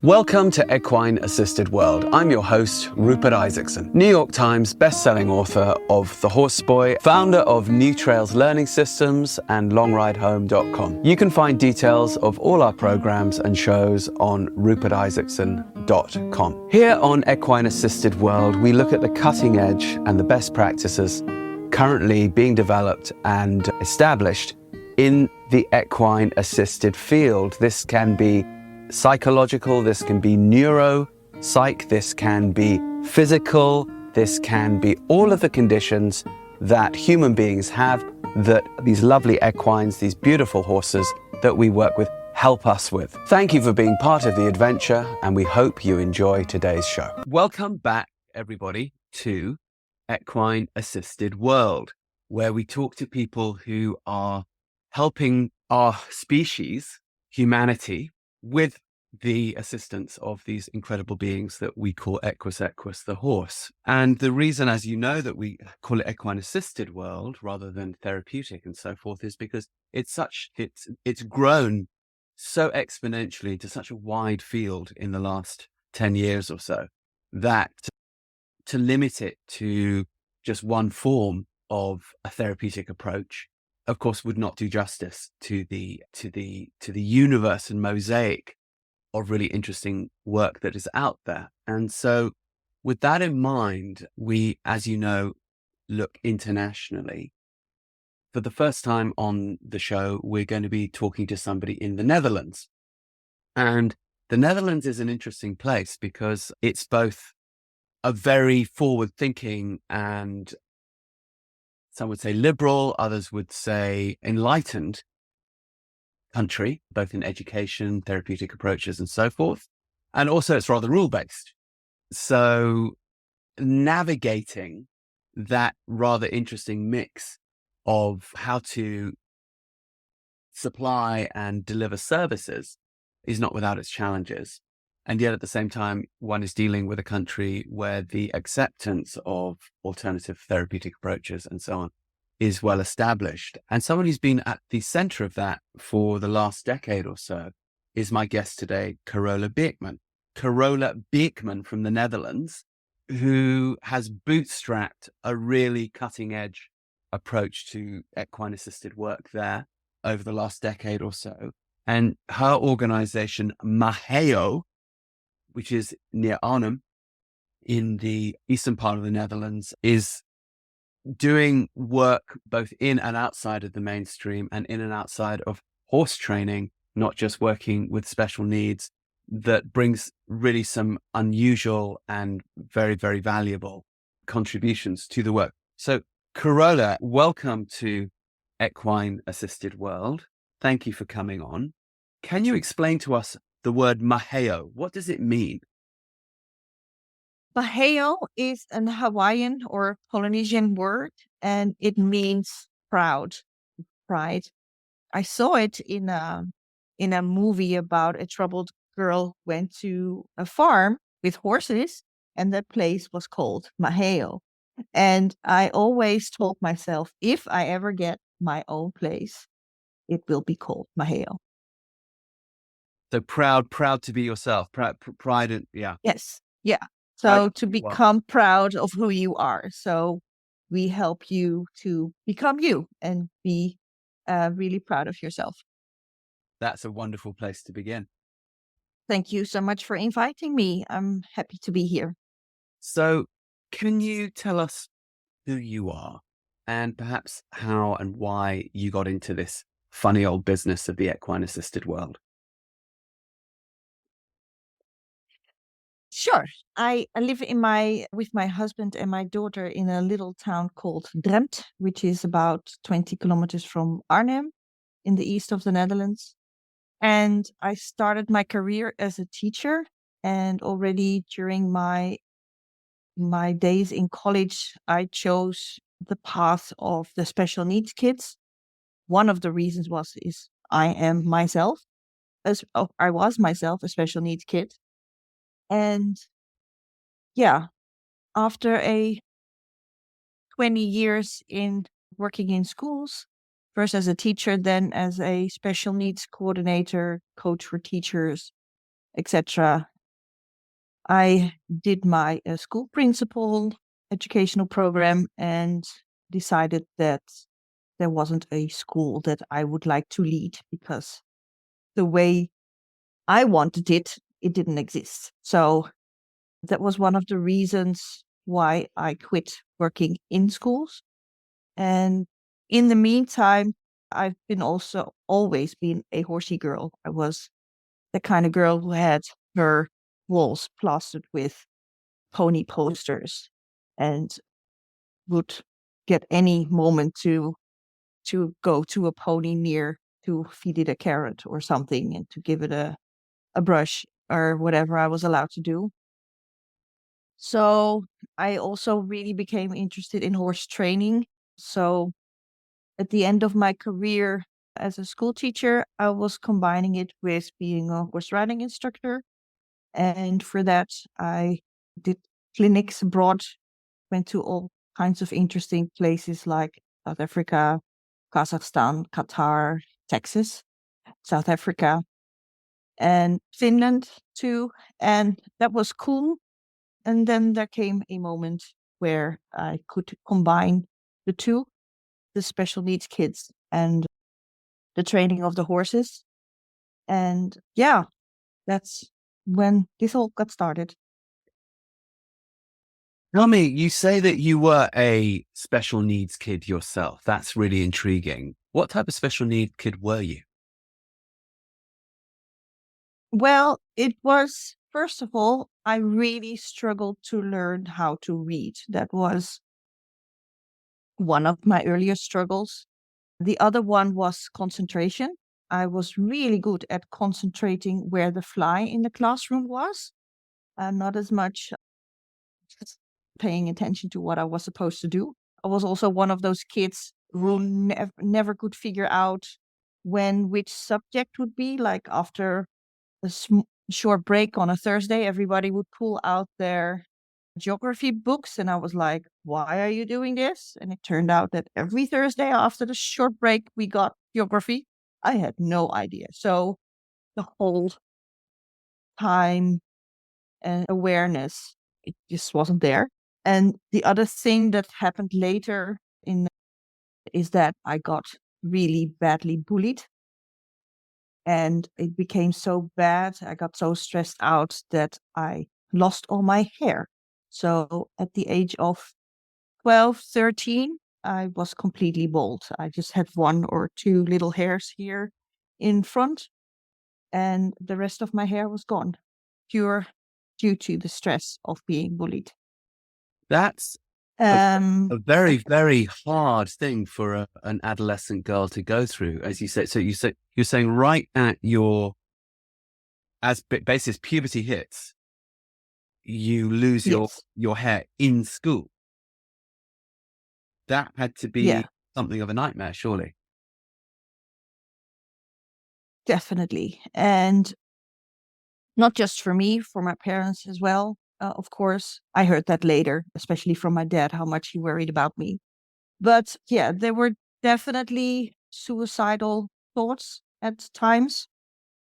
Welcome to Equine Assisted World. I'm your host, Rupert Isaacson, New York Times best-selling author of The Horse Boy, founder of New Trails Learning Systems and LongRideHome.com. You can find details of all our programs and shows on rupertisaacson.com. Here on Equine Assisted World, we look at the cutting edge and the best practices currently being developed and established in the equine assisted field. This can be psychological, this can be neuro-psych, this can be physical, this can be all of the conditions that human beings have that these lovely equines, these beautiful horses that we work with, help us with. Thank you for being part of the adventure, and we hope you enjoy today's show. Welcome back, everybody, to Equine Assisted World, where we talk to people who are helping our species, humanity, with the assistance of these incredible beings that we call Equus, the horse. And the reason, as you know, that we call it Equine Assisted World rather than therapeutic and so forth is because it's grown so exponentially to such a wide field in the last 10 years or so that to limit it to just one form of a therapeutic approach, of course, would not do justice to the universe and mosaic of really interesting work that is out there. And so with that in mind, we, as you know, look internationally. For the first time on the show, we're going to be talking to somebody in the Netherlands. And the Netherlands is an interesting place because it's both a very forward-thinking and some would say liberal, others would say enlightened country, both in education, therapeutic approaches, and so forth. And also it's rather rule-based. So navigating that rather interesting mix of how to supply and deliver services is not without its challenges. And yet at the same time, one is dealing with a country where the acceptance of alternative therapeutic approaches and so on is well established. And someone who's been at the center of that for the last decade or so is my guest today, Carola Beekman. Carola Beekman from the Netherlands, who has bootstrapped a really cutting edge approach to equine assisted work there over the last decade or so. And her organization, Maheo, which is near Arnhem in the eastern part of the Netherlands, is doing work both in and outside of the mainstream and in and outside of horse training, not just working with special needs, that brings really some unusual and very, very valuable contributions to the work. So Carola, welcome to Equine Assisted World. Thank you for coming on. Can you explain to us the word Maheo? What does it mean? Maheo is an Hawaiian or Polynesian word, and it means proud, pride. I saw it in a movie about a troubled girl went to a farm with horses, and that place was called Maheo. And I always told myself, if I ever get my own place, it will be called Maheo. So proud to be yourself, pride, and yeah. Yes, yeah. So to become proud of who you are. So we help you to become you and be really proud of yourself. That's a wonderful place to begin. Thank you so much for inviting me. I'm happy to be here. So can you tell us who you are and perhaps how and why you got into this funny old business of the equine assisted world? Sure. I live with my husband and my daughter in a little town called Drempt, which is about 20 kilometers from Arnhem in the east of the Netherlands. And I started my career as a teacher, and already during my days in college, I chose the path of the special needs kids. One of the reasons is I was myself a special needs kid. And yeah, after 20 years in working in schools, first as a teacher, then as a special needs coordinator, coach for teachers, etc. I did my school principal educational program and decided that there wasn't a school that I would like to lead because the way I wanted it, it didn't exist. So that was one of the reasons why I quit working in schools. And in the meantime, I've been also always been a horsey girl. I was the kind of girl who had her walls plastered with pony posters and would get any moment to go to a pony near to feed it a carrot or something and to give it a brush or whatever I was allowed to do. So I also really became interested in horse training. So at the end of my career as a school teacher, I was combining it with being a horse riding instructor. And for that, I did clinics abroad, went to all kinds of interesting places like South Africa, Kazakhstan, Qatar, Texas, South Africa, and Finland too. And that was cool. And then there came a moment where I could combine the two, the special needs kids and the training of the horses. And yeah, that's when this all got started. Tell me, you say that you were a special needs kid yourself. That's really intriguing. What type of special need kid were you? Well, it was, first of all, I really struggled to learn how to read. That was one of my earlier struggles. The other one was concentration. I was really good at concentrating where the fly in the classroom was, not as much paying attention to what I was supposed to do. I was also one of those kids who never could figure out when which subject would be. Like after a short break on a Thursday, everybody would pull out their geography books. And I was like, why are you doing this? And it turned out that every Thursday after the short break, we got geography. I had no idea. So the whole time and awareness, it just wasn't there. And the other thing that happened later in is that I got really badly bullied. And it became so bad, I got so stressed out that I lost all my hair. So at the age of 12, 13, I was completely bald. I just had one or two little hairs here in front, and the rest of my hair was gone, pure due to the stress of being bullied. That's Um, a very, very hard thing for an adolescent girl to go through, as you say. So you're saying right at as basis puberty hits, you lose yes, your hair in school. That had to yeah, be something of a nightmare, surely. definitely. And not just for me, for my parents as well. Of course, I heard that later, especially from my dad, how much he worried about me. But yeah, there were definitely suicidal thoughts at times,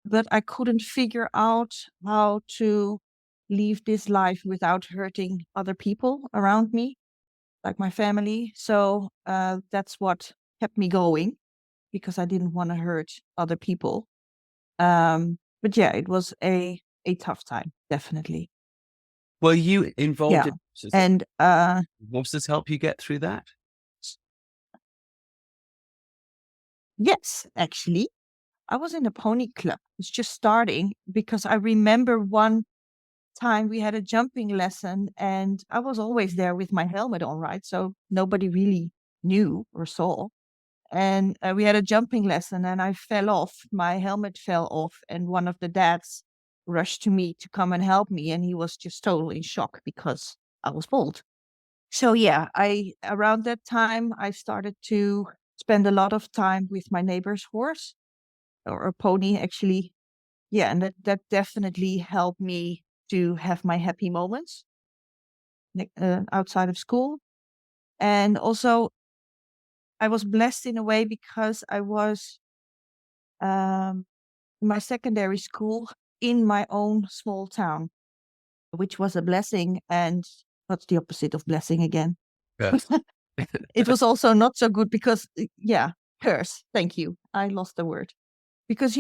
but I couldn't figure out how to leave this life without hurting other people around me, like my family. So that's what kept me going because I didn't want to hurt other people. But yeah, it was a tough time, definitely. Were you involved Yeah. in And horses help you get through that? yes, actually, I was in a pony club. It's just starting because I remember one time we had a jumping lesson and I was always there with my helmet on, right? So nobody really knew or saw. And we had a jumping lesson and I fell off. My helmet fell off, and one of the dads rushed to me to come and help me. And he was just totally in shock because I was bald. So yeah, I around that time I started to spend a lot of time with my neighbor's horse or a pony actually. Yeah, and that definitely helped me to have my happy moments outside of school. And also I was blessed in a way because I was in my secondary school. in my own small town, which was a blessing. And what's the opposite of blessing again? Yes. It was also not so good because, curse. Thank you. I lost the word. Because,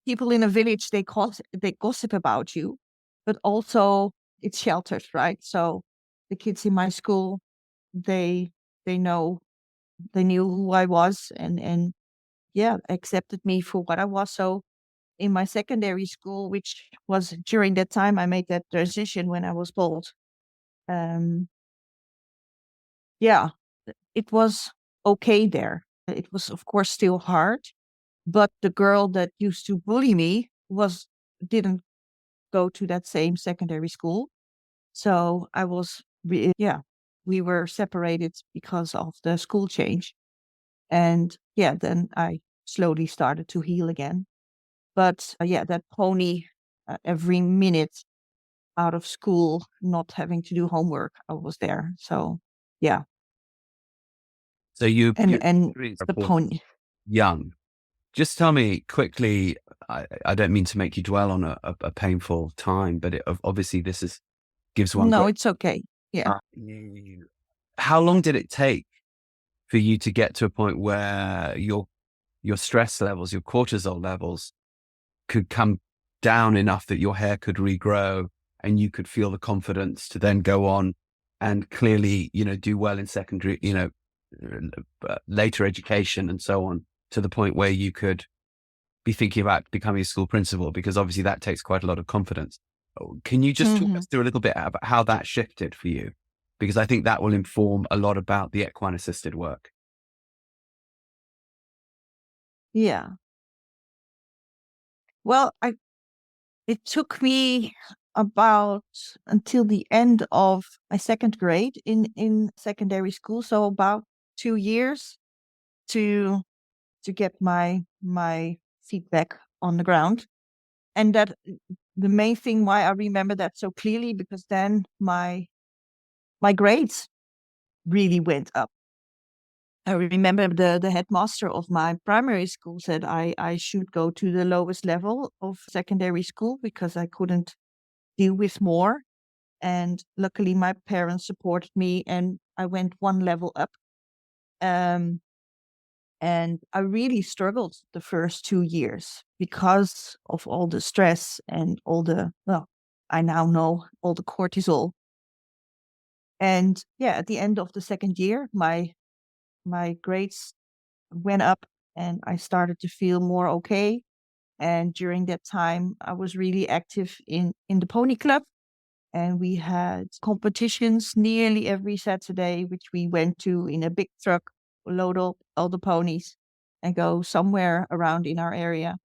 people in a village, they gossip about you, but also it's sheltered, right? So the kids in my school, they they know they knew who I was, and accepted me for what I was. So in my secondary school, which was during that time I made that transition when I was bold, um, yeah, it was okay there. It was, of course, still hard, but the girl that used to bully me didn't go to that same secondary school. So we were separated because of the school change. And then I slowly started to heal again. But that pony, every minute out of school, not having to do homework, I was there. So yeah, So you and the report pony. young. Just tell me quickly. I don't mean to make you dwell on a painful time, but obviously gives one No, great. it's okay. Yeah. How long did it take for you to get to a point where your stress levels, your cortisol levels, could come down enough that your hair could regrow and you could feel the confidence to then go on and clearly, do well in secondary, later education and so on, to the point where you could be thinking about becoming a school principal? Because obviously that takes quite a lot of confidence. Can you just talk us through a little bit about how that shifted for you? Because I think that will inform a lot about the equine assisted work. Yeah. Well, it took me about until the end of my second grade in secondary school, so about 2 years to get my feet back on the ground. And that the main thing why I remember that so clearly, because then my grades really went up. I remember the headmaster of my primary school said I should go to the lowest level of secondary school because I couldn't deal with more. And luckily, my parents supported me, and I went one level up. Um, and I really struggled the first 2 years because of all the stress and I now know all the cortisol. And at the end of the second year, my grades went up and I started to feel more okay. And during that time, I was really active in the pony club. And we had competitions nearly every Saturday, which we went to in a big truck, load up all the ponies, and go somewhere around in our area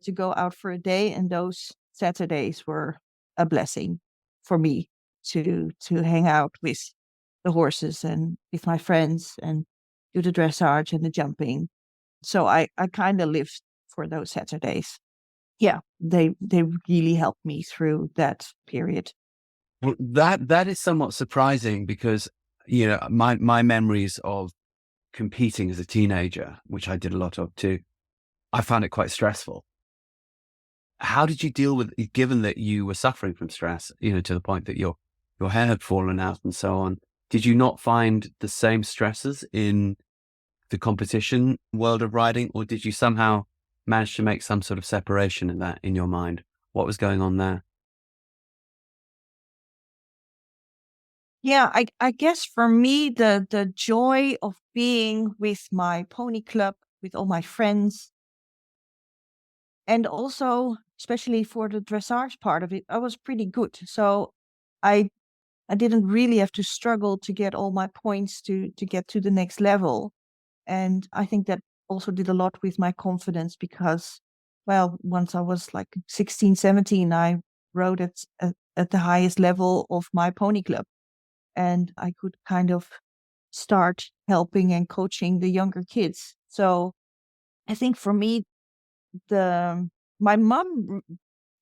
to go out for a day. And those Saturdays were a blessing for me to hang out with the horses and with my friends and do the dressage and the jumping. So I kind of lived for those Saturdays. Yeah, they really helped me through that period. Well, that is somewhat surprising because, my memories of competing as a teenager, which I did a lot of too, I found it quite stressful. How did you deal with it, given that you were suffering from stress, to the point that your hair had fallen out and so on? Did you not find the same stresses in the competition world of riding, or did you somehow manage to make some sort of separation in that in your mind? What was going on there? Yeah, I guess for me, the joy of being with my pony club, with all my friends, and also especially for the dressage part of it, I was pretty good. So I I didn't really have to struggle to get all my points to get to the next level. And I think that also did a lot with my confidence because, well, once I was like 16, 17, I rode at the highest level of my pony club. And I could kind of start helping and coaching the younger kids. So I think for me, the my mom,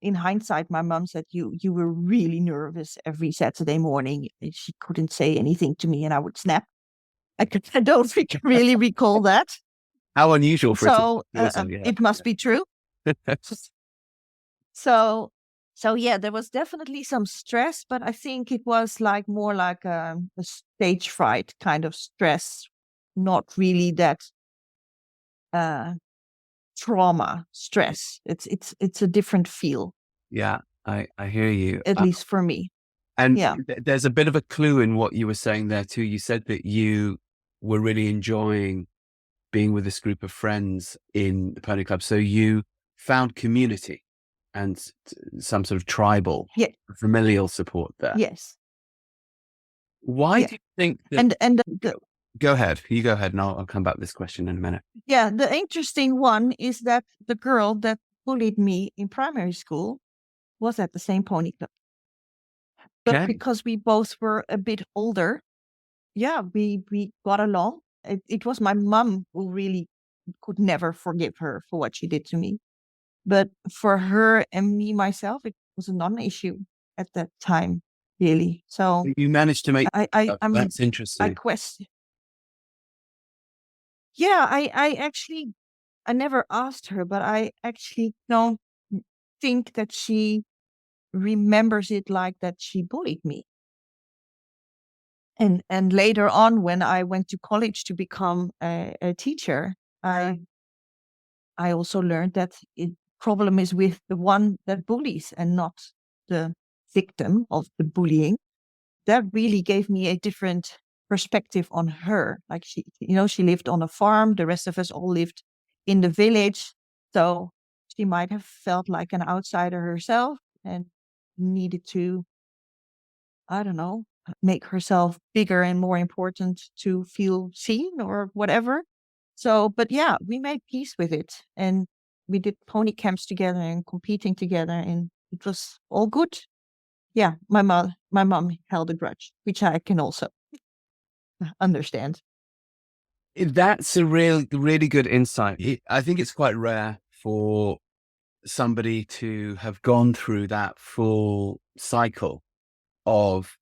in hindsight, my mom said you were really nervous every Saturday morning. She couldn't say anything to me, and I would snap. I don't really recall that. How unusual for it to So listen, yeah. it must be true. So yeah, there was definitely some stress, but I think it was like more like a stage fright kind of stress, not really that uh, trauma stress. It's a different feel, Yeah, I hear you. at least for me. And Yeah. there's a bit of a clue in what you were saying there too. You said that you were really enjoying being with this group of friends in the pony club. So you found community and some sort of tribal, Yeah. familial support there. Yes. Why Yeah. do you think that? And the Go ahead. You go ahead, and I'll come back to this question in a minute. yeah, the interesting one is that the girl that bullied me in primary school was at the same pony club. But Okay. because we both were a bit older, yeah, we got along. It was my mom who really could never forgive her for what she did to me. But for her and me myself, it was a non-issue at that time, really. So You managed to make. I mean, That's I interesting. question. Yeah, I never asked her, but I actually don't think that she remembers it like that she bullied me. And later on, when I went to college to become a teacher, I also learned that it problem is with the one that bullies and not the victim of the bullying. That really gave me a different perspective on her. Like she lived on a farm. The rest of us all lived in the village. So she might have felt like an outsider herself and needed to, I don't know, make herself bigger and more important to feel seen or whatever. So, but yeah, we made peace with it and we did pony camps together and competing together and it was all good. Yeah, my mom held a grudge, which I can also understand. That's a really good insight. I think it's quite rare for somebody to have gone through that full cycle of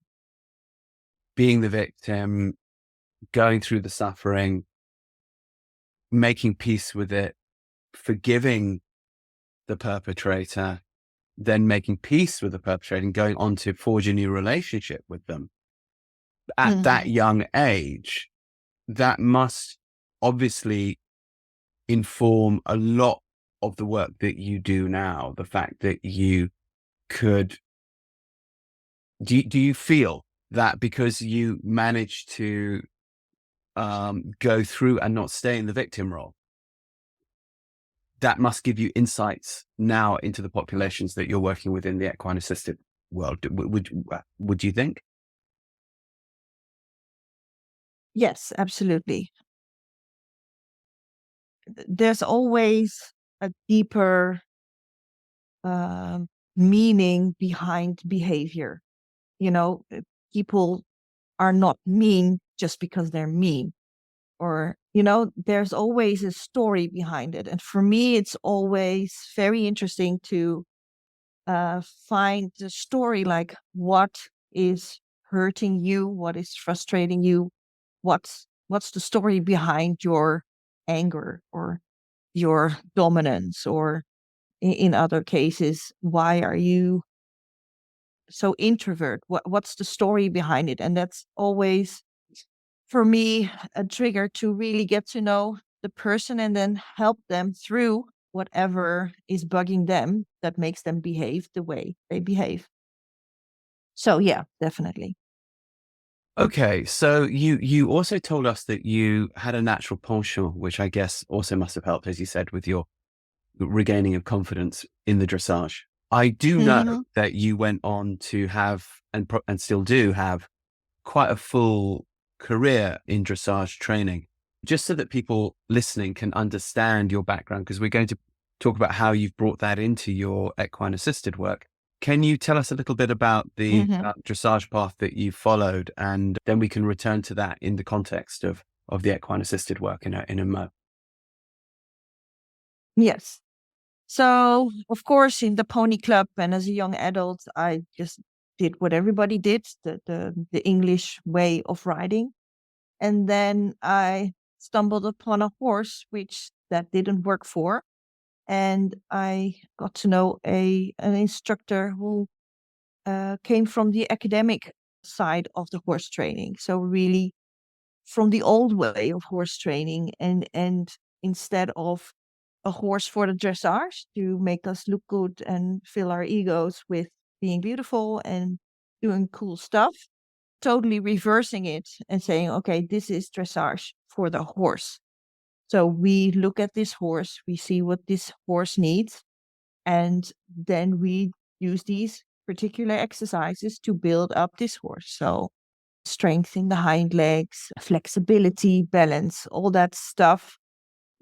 being the victim, going through the suffering, making peace with it, forgiving the perpetrator, then making peace with the perpetrator and going on to forge a new relationship with them at that Mhm. young age. That must obviously inform a lot of the work that you do now. The fact that you could, do you feel that because you managed to go through and not stay in the victim role, that must give you insights now into the populations that you're working with in the equine assisted world? Would you think? Yes, absolutely. There's always a deeper um, meaning behind behavior. You know, people are not mean just because they're mean, or, there's always a story behind it. And for me, it's always very interesting to find the story, like what is hurting you, what is frustrating you, what's the story behind your anger or your dominance, or in other cases, why are you so introvert? What's the story behind it? And that's always for me a trigger to really get to know the person and then help them through whatever is bugging them that makes them behave the way they behave. So yeah, definitely. Okay, so you also told us that you had a natural penchant, which I guess also must have helped, as you said, with your regaining of confidence in the dressage. I do know Hmm. that you went on to have and still do have quite a full career in dressage training. Just so that people listening can understand your background, because we're going to talk about how you've brought that into your equine assisted work. Can you tell us a little bit about the Hmm. dressage path that you followed, and then we can return to that in the context of the equine assisted work in a mo. Yes. So, of course, in the pony club and as a young adult, I just did what everybody did, the English way of riding. And then I stumbled upon a horse, which that didn't work for. And I got to know an instructor who came from the academic side of the horse training. So really from the old way of horse training, and instead of a horse for the dressage to make us look good and fill our egos with being beautiful and doing cool stuff, totally reversing it and saying, okay, this is dressage for the horse. So we look at this horse, we see what this horse needs, and then we use these particular exercises to build up this horse. So strength in the hind legs, flexibility, balance, all that stuff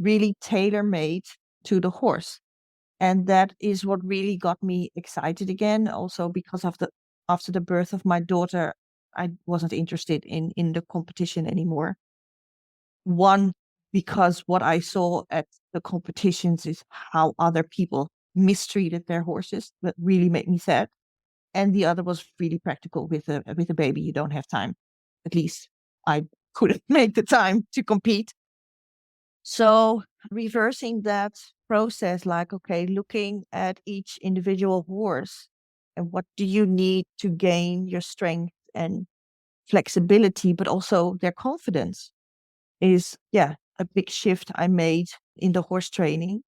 really tailor made to the horse. And that is what really got me excited again. Also because of the after the birth of my daughter, I wasn't interested in the competition anymore. One, because what I saw at the competitions is how other people mistreated their horses. That really made me sad. And the other was really practical with a baby. You don't have time. At least I couldn't make the time to compete. So reversing that process, like, okay, looking at each individual horse and what do you need to gain your strength and flexibility, but also their confidence is, yeah, a big shift I made in the horse training.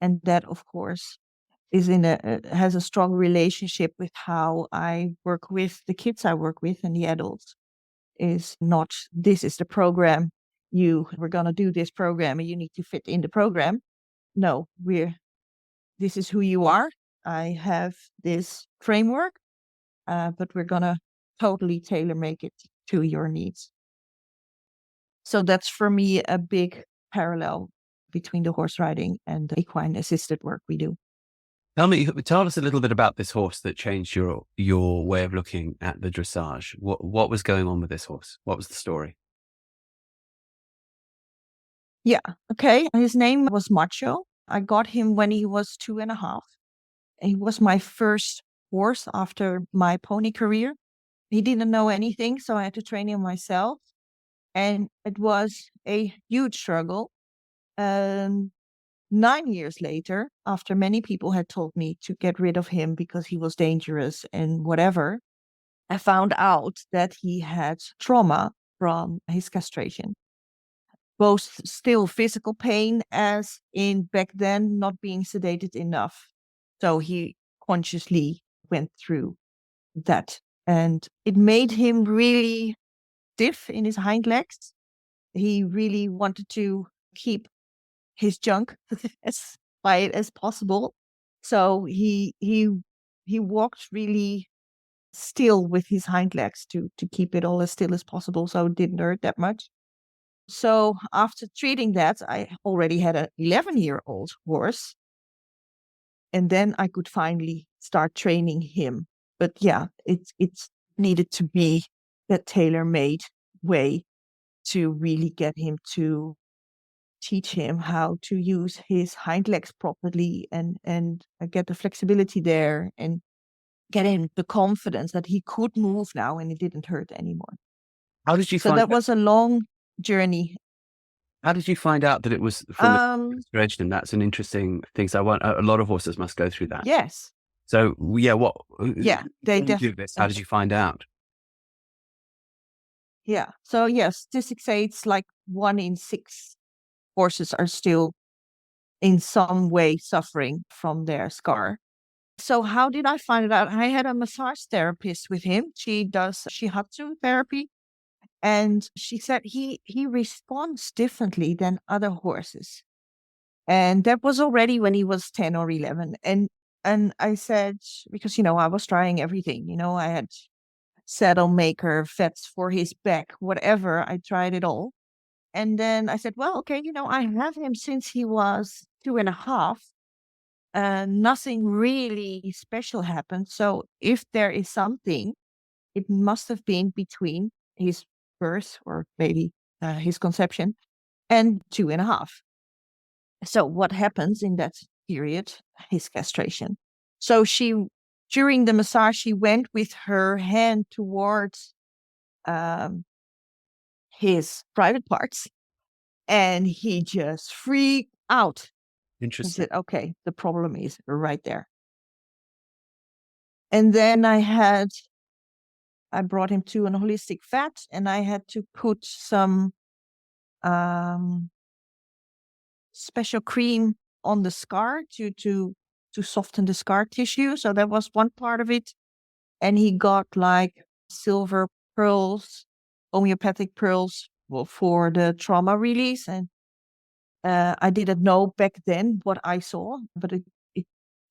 And that, of course, is has a strong relationship with how I work with the kids I work with and the adults. Is not, this is the program, we're going to do this program and you need to fit in the program. No, this is who you are. I have this framework, but we're going to totally tailor make it to your needs. So that's for me a big parallel between the horse riding and the equine assisted work we do. Tell us a little bit about this horse that changed your way of looking at the dressage. What was going on with this horse? What was the story? Yeah. Okay. His name was Macho. I got him when he was 2.5. He was my first horse after my pony career. He didn't know anything, so I had to train him myself. And it was a huge struggle. 9 years later, after many people had told me to get rid of him because he was dangerous and whatever, I found out that he had trauma from his castration. Both still physical pain, as in back then not being sedated enough. So he consciously went through that. And it made him really stiff in his hind legs. He really wanted to keep his junk as quiet as possible. So he walked really still with his hind legs to keep it all as still as possible, so it didn't hurt that much. So after treating that, I already had an 11-year-old horse, and then I could finally start training him. But yeah, it's needed to be that tailor-made way to really get him to teach him how to use his hind legs properly and get the flexibility there and get him the confidence that he could move now and it didn't hurt anymore. How did you So find that was a long journey. How did you find out that it was from Um, castration? That's an interesting thing. So a lot of horses must go through that. yes. So yeah, Yeah, they when you do this, how did you find out? yeah. So yes, statistics say it's like 1 in 6 horses are still in some way suffering from their scar. So how did I find it out? I had a massage therapist with him. She does shiatsu therapy. And she said he responds differently than other horses. And that was already when he was 10 or 11. And I said, because, I was trying everything, I had saddle maker, vets for his back, whatever. I tried it all. And then I said, well, okay, I have him since he was 2.5. Nothing really special happened. So if there is something, it must have been between his birth or maybe his conception and 2.5. So what happens in that period? His castration. So during the massage, she went with her hand towards um, his private parts and he just freaked out. I Interesting. said, okay, the problem is right there. And then I brought him to an holistic vet, and I had to put some um, special cream on the scar to soften the scar tissue. So that was one part of it. And he got like silver pearls, homeopathic pearls for the trauma release. And I didn't know back then what I saw, but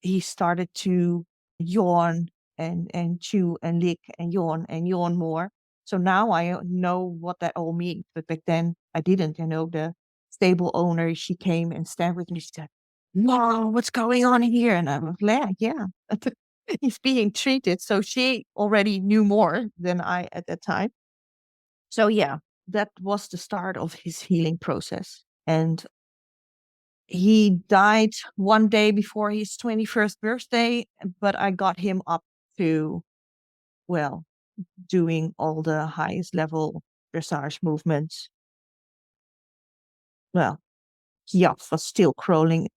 he started to yawn and chew and lick and yawn more. So now I know what that all means, but back then I didn't. The stable owner, she came and stand with me. She said, "No, what's going on in here?" And I was like, "Yeah, he's being treated." So she already knew more than I at that time. So yeah, that was the start of his healing process. And he died one day before his 21st birthday, but I got him up to, well, doing all the highest level dressage movements. Well, yeah, was still crawling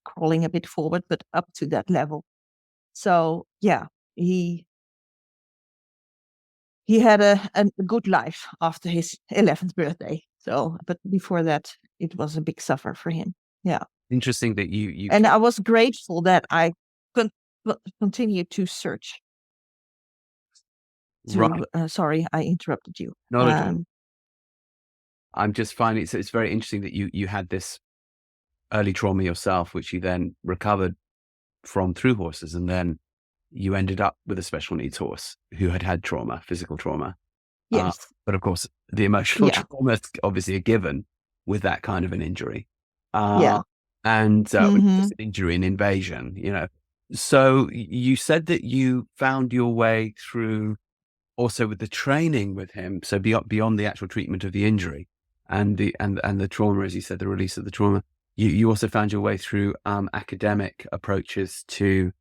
a bit forward, but up to that level. So yeah, he had a good life after his 11th birthday. So, but before that, it was a big suffer for him. Yeah. Interesting that you And I was grateful that I con- continued to search right, sorry, I interrupted you. not at all. I'm just finding it's very interesting that you had this early trauma yourself, which you then recovered from through horses, and then you ended up with a special needs horse who had trauma, physical trauma. Uh, Yes. but of course, the emotional Yeah. trauma is obviously a given with that kind of an injury. Yeah. And Mm-hmm. just an injury, an invasion, So you said that you found your way through also with the training with him. So beyond the actual treatment of the injury and the trauma, as you said, the release of the trauma, you also found your way through academic approaches to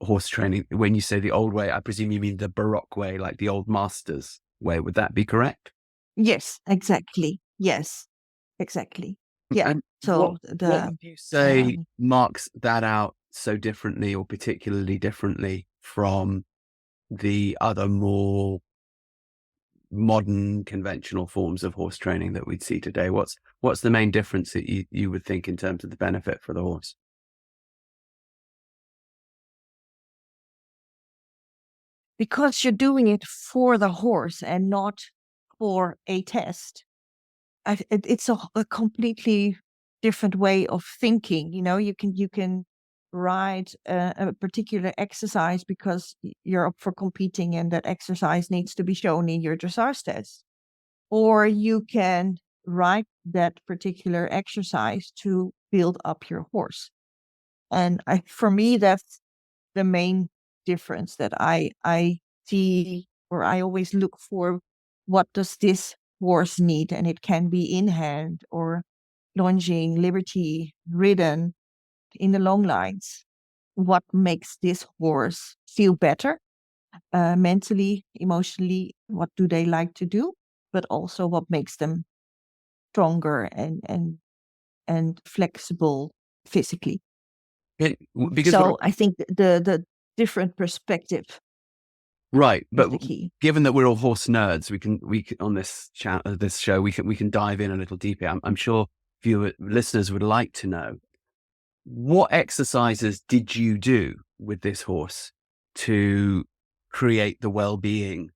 horse training. When you say the old way, I presume you mean the Baroque way, like the old masters way. Would that be correct? Yes, exactly. Yes, exactly. Yeah. And So what would you say um, marks that out so differently or particularly differently from the other more modern conventional forms of horse training that we'd see today? What's the main difference that you would think in terms of the benefit for the horse? because you're doing it for the horse and not for a test, it's a completely different way of thinking. You can ride a particular exercise because you're up for competing and that exercise needs to be shown in your dressage test, or you can ride that particular exercise to build up your horse. And for me, that's the main difference that I see, or I always look for. What does this horse need? And it can be in hand or lunging, liberty, ridden in the long lines. What makes this horse feel better mentally, emotionally? What do they like to do? But also what makes them stronger and flexible physically. Because So I think the different perspective right, is but the key. given that we're all horse nerds, we can on this show we can dive in a little deeper. I'm sure listeners would like to know what exercises did you do with this horse to create the well-being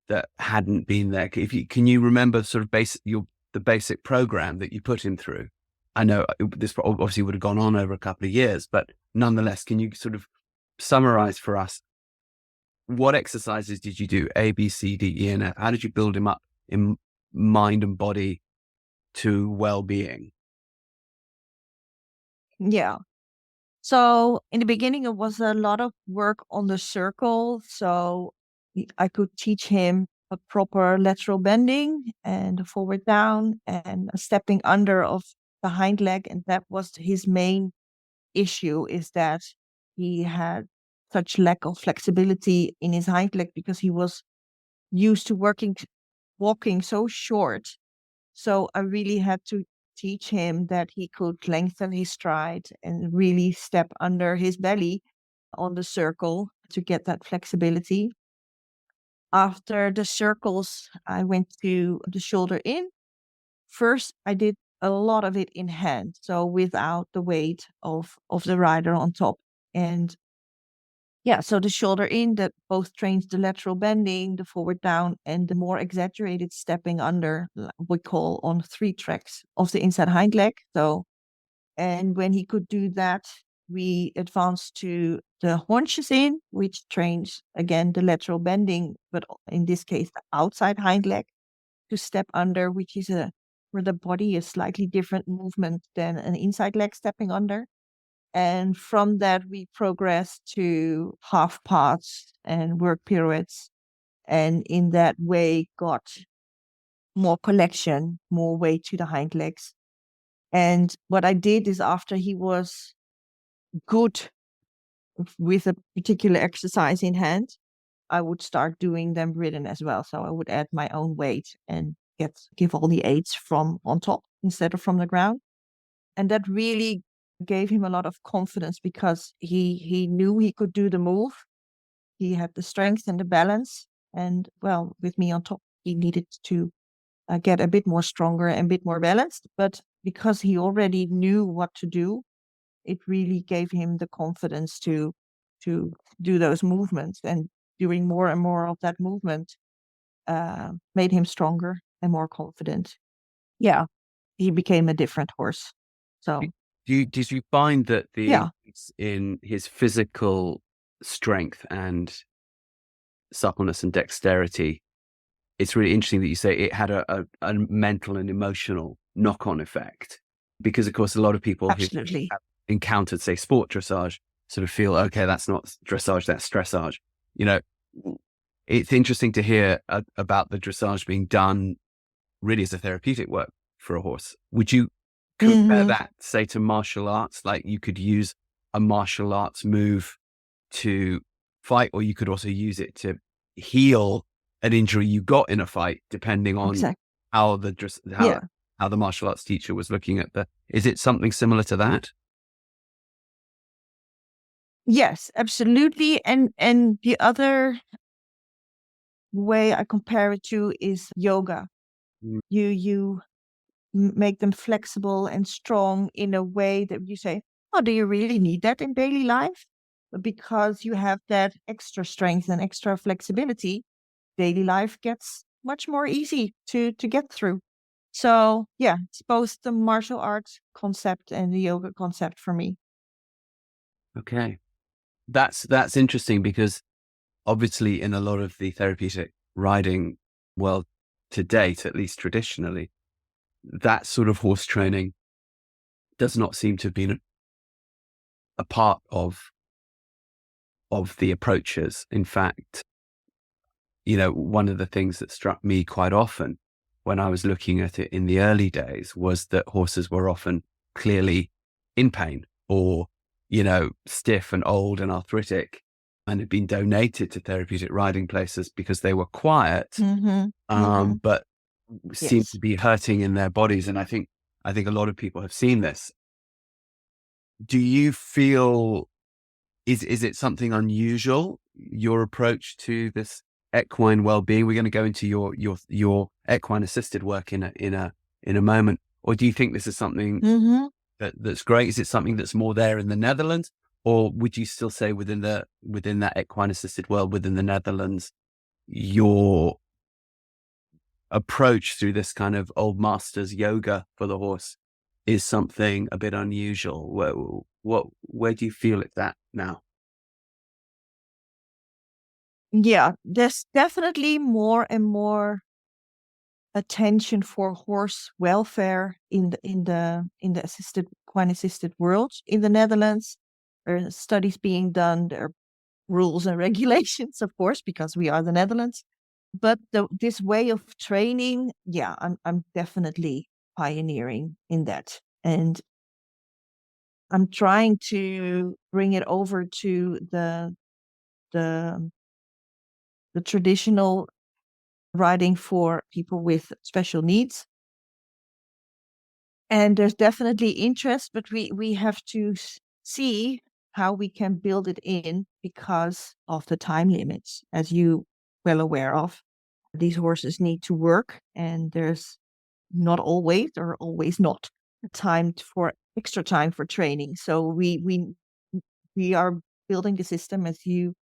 that hadn't been there. Can you remember sort of the basic program that you put him through? I know this obviously would have gone on over a couple of years, but nonetheless, can you sort of summarize for us what exercises did you do? A, B, C, D, E, and F. How did you build him up in mind and body to well-being? Yeah. So in the beginning, it was a lot of work on the circle. So I could teach him a proper lateral bending and a forward down and a stepping under of the hind leg. And that was his main issue, is that he had such lack of flexibility in his hind leg because he was used to walking so short. So I really had to teach him that he could lengthen his stride and really step under his belly on the circle to get that flexibility. After the circles, I went to the shoulder in. First, I did a lot of it in hand, so without the weight of the rider on top. And yeah, so the shoulder in that both trains the lateral bending, the forward down, and the more exaggerated stepping under, we call on 3 tracks of the inside hind leg. So, and when he could do that, we advanced to the haunches in, which trains again the lateral bending, but in this case, the outside hind leg to step under, which is where the body is slightly different movement than an inside leg stepping under. And from that, we progressed to half paths and work pirouettes. And in that way, got more collection, more weight to the hind legs. And what I did is after he was good with a particular exercise in hand, I would start doing them ridden as well. So I would add my own weight and give all the aids from on top instead of from the ground. And that really gave him a lot of confidence because he knew he could do the move. He had the strength and the balance. And well, with me on top, he needed to get a bit more stronger and a bit more balanced. But because he already knew what to do, it really gave him the confidence to do those movements. And doing more and more of that movement made him stronger and more confident. Yeah, he became a different horse. So Did you find that the yeah, increase in his physical strength and suppleness and dexterity, it's really interesting that you say it had a mental and emotional knock-on effect? Because, of course, a lot of people who absolutely. have encountered, say, sport dressage sort of feel, okay, that's not dressage, that's dressage. You know, it's interesting to hear about the dressage being done really as a therapeutic work for a horse. Would you compare Hmm. that, say, to martial arts? Like you could use a martial arts move to fight, or you could also use it to heal an injury you got in a fight, depending on Exactly. how Yeah. how the martial arts teacher was looking at the. Is it something similar to that? Yes, absolutely. And the other way I compare it to is yoga. Mm. You make them flexible and strong in a way that you say, oh, do you really need that in daily life? But because you have that extra strength and extra flexibility, daily life gets much more easy to get through. So yeah, it's both the martial arts concept and the yoga concept for me. Okay, that's interesting because obviously in a lot of the therapeutic riding world to date, at least traditionally, that sort of horse training does not seem to have been a part of the approaches. In fact, one of the things that struck me quite often when I was looking at it in the early days was that horses were often clearly in pain or, stiff and old and arthritic and had been donated to therapeutic riding places because they were quiet, Mm-hmm. Mm-hmm. but seemed to Yes. be hurting in their bodies. And I think a lot of people have seen this. Do you feel is it something unusual, your approach to this equine well-being? We're going to go into your equine assisted work in a moment. Or do you think this is something Mm-hmm. that's great? Is it something that's more there in the Netherlands? Or would you still say within that equine assisted world within the Netherlands, your approach through this kind of old masters yoga for the horse is something a bit unusual? Where do you feel it's at now? Yeah, there's definitely more and more attention for horse welfare in the assisted equine assisted world in the Netherlands. There are studies being done. There are rules and regulations, of course, because we are the Netherlands. But this way of training, yeah, I'm definitely pioneering in that, and I'm trying to bring it over to the the traditional riding for people with special needs. And there's definitely interest, but we have to see how we can build it in because of the time limits, as you well aware of. These horses need to work, and there's not always or always not time for extra time for training. So we are building the system, as you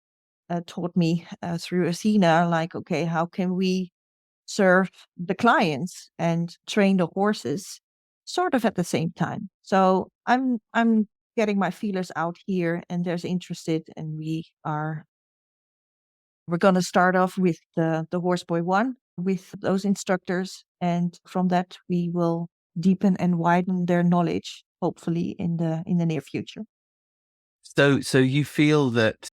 taught me through Athena, like, okay, how can we serve the clients and train the horses sort of at the same time? So I'm getting my feelers out here, and there's interested, and we're going to start off with the horse boy one with those instructors, and from that we will deepen and widen their knowledge, hopefully in the near future. So you feel that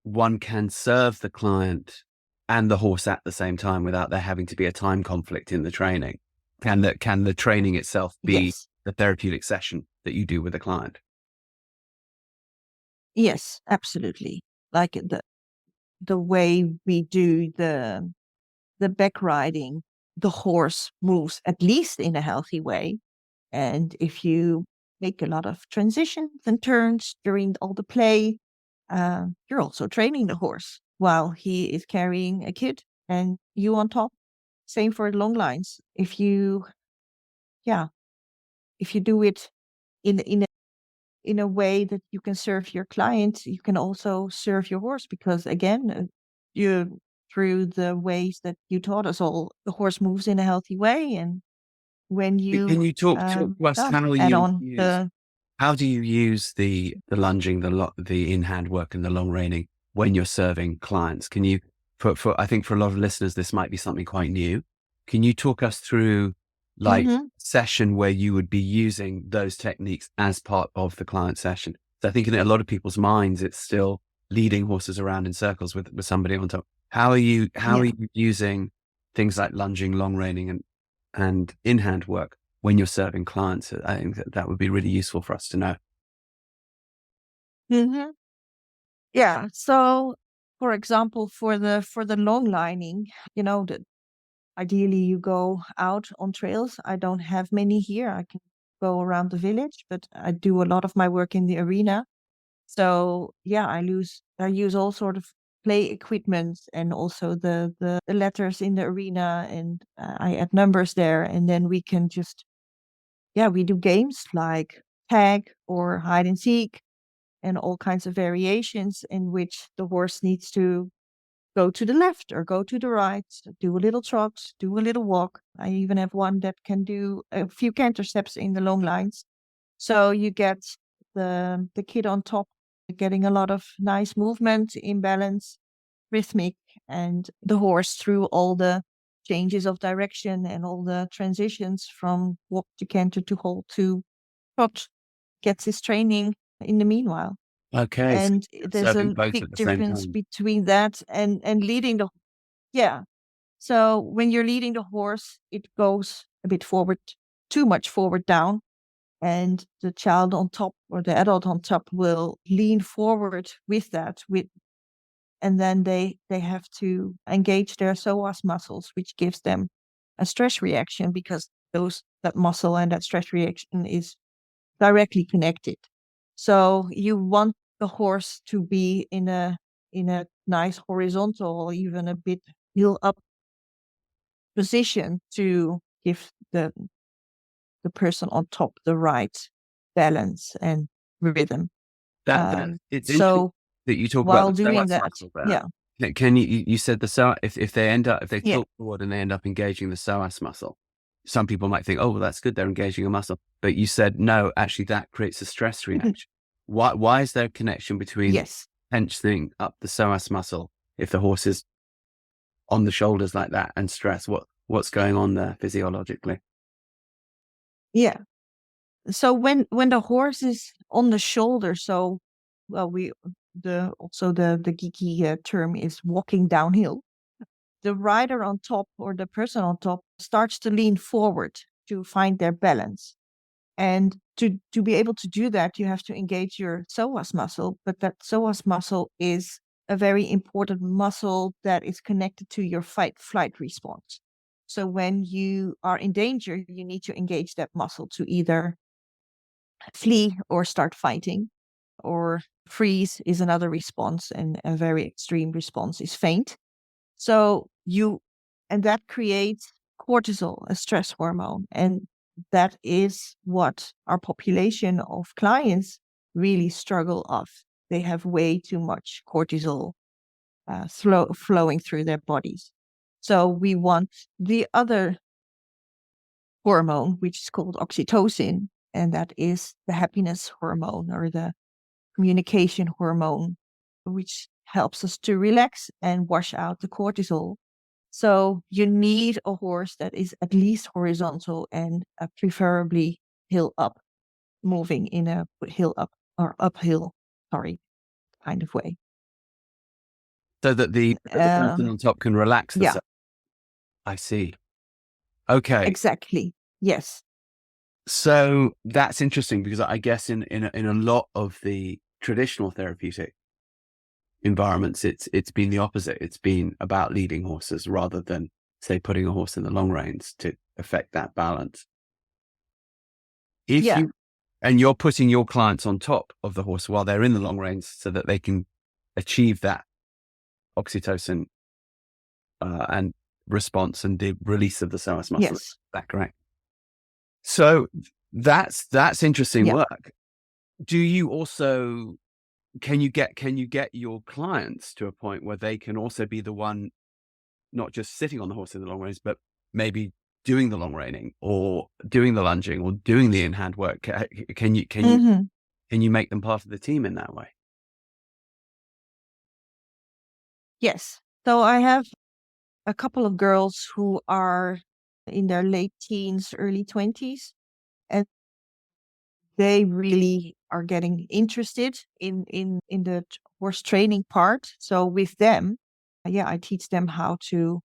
one can serve the client and the horse at the same time without there having to be a time conflict in the training? Can the training itself be Yes, the therapeutic session that you do with the client? yes, absolutely. Like the way we do the back riding, the horse moves at least in a healthy way. And if you make a lot of transitions and turns during all the play, you're also training the horse while he is carrying a kid and you on top. Same for long lines. Yeah, if you do it in a way that you can serve your client, you can also serve your horse because again, you through the ways that you taught us all, the horse moves in a healthy way, and when you Can you talk to us how add you on use the how do you use the lunging, the in hand work, and the long reining when you're serving clients? Can you for I think for a lot of listeners this might be something quite new. Can you talk us through like Mhm. session where you would be using those techniques as part of the client session? So I think in a lot of people's minds it's still leading horses around in circles with somebody on top. How are Yeah. you using things like lunging, long reining, and in hand work when you're serving clients? I think that would be really useful for us to know. Hmm. Yeah. So, for example, for the long lining, that ideally you go out on trails. I don't have many here. I can go around the village, but I do a lot of my work in the arena. So yeah, I use all sort of play equipment and also the letters in the arena, and I add numbers there, and then we can just we do games like tag or hide and seek and all kinds of variations in which the horse needs to go to the left or go to the right, do a little trot, do a little walk. I even have one that can do a few canter steps in the long lines. So you get the kid on top getting a lot of nice movement, imbalance, rhythmic, and the horse through all the changes of direction and all the transitions from walk to canter to halt to trot gets his training in the meanwhile. Okay, so And you're there's serving a both big at the same difference time. between that and leading the yeah. So when you're leading the horse, it goes a bit forward, too much forward down, and the child on top or the adult on top will lean forward with that and then they have to engage their psoas muscles, which gives them a stress reaction because that muscle and that stress reaction is directly connected. So you want the horse to be in a nice horizontal or even a bit heel up position to give the person on top the right balance and rhythm. That it's interesting So that you talk about while the doing psoas that, muscle there. yeah, Can you said the psoas if they if they yeah. tilt forward and they end up engaging the psoas muscle, some people might think, oh well, that's good, they're engaging a muscle. But you said no, actually that creates a stress reaction. Why is there a connection between Yes. tensioning up the psoas muscle if the horse is on the shoulders like that and stress? What's going on there physiologically? Yeah. So when the horse is on the shoulder, so well we the geeky term is walking downhill. The rider on top or the person on top starts to lean forward to find their balance. And to be able to do that, you have to engage your psoas muscle, but that psoas muscle is a very important muscle that is connected to your fight flight response. So when you are in danger, you need to engage that muscle to either flee or start fighting, or freeze is another response, and a very extreme response is faint. And that creates cortisol, a stress hormone. And that is what our population of clients really struggle of. They have way too much cortisol flowing through their bodies. So we want the other hormone, which is called oxytocin, and that is the happiness hormone or the communication hormone, which helps us to relax and wash out the cortisol. So you need a horse that is at least horizontal and preferably hill up, moving in a hill up or uphill, sorry, kind of way. So that the person on top can relax Yeah, themselves. I see. Okay. exactly. Yes. So that's interesting, because I guess in a lot of the traditional therapeutic environments, it's been the opposite. It's been about leading horses rather than, say, putting a horse in the long reins to affect that balance. Yeah. And you're putting your clients on top of the horse while they're in the long reins so that they can achieve that oxytocin and response and the release of the psoas muscle. Yes. Is that correct? So that's interesting work. Do you also can you get your clients to a point where they can also be the one not just sitting on the horse in the long reins, but maybe doing the long reining or doing the lunging or doing the in-hand work? Can you make them part of the team in that way? Yes. So I have a couple of girls who are in their late teens, early 20s, and they really are getting interested in the horse training part. So with them, I teach them how to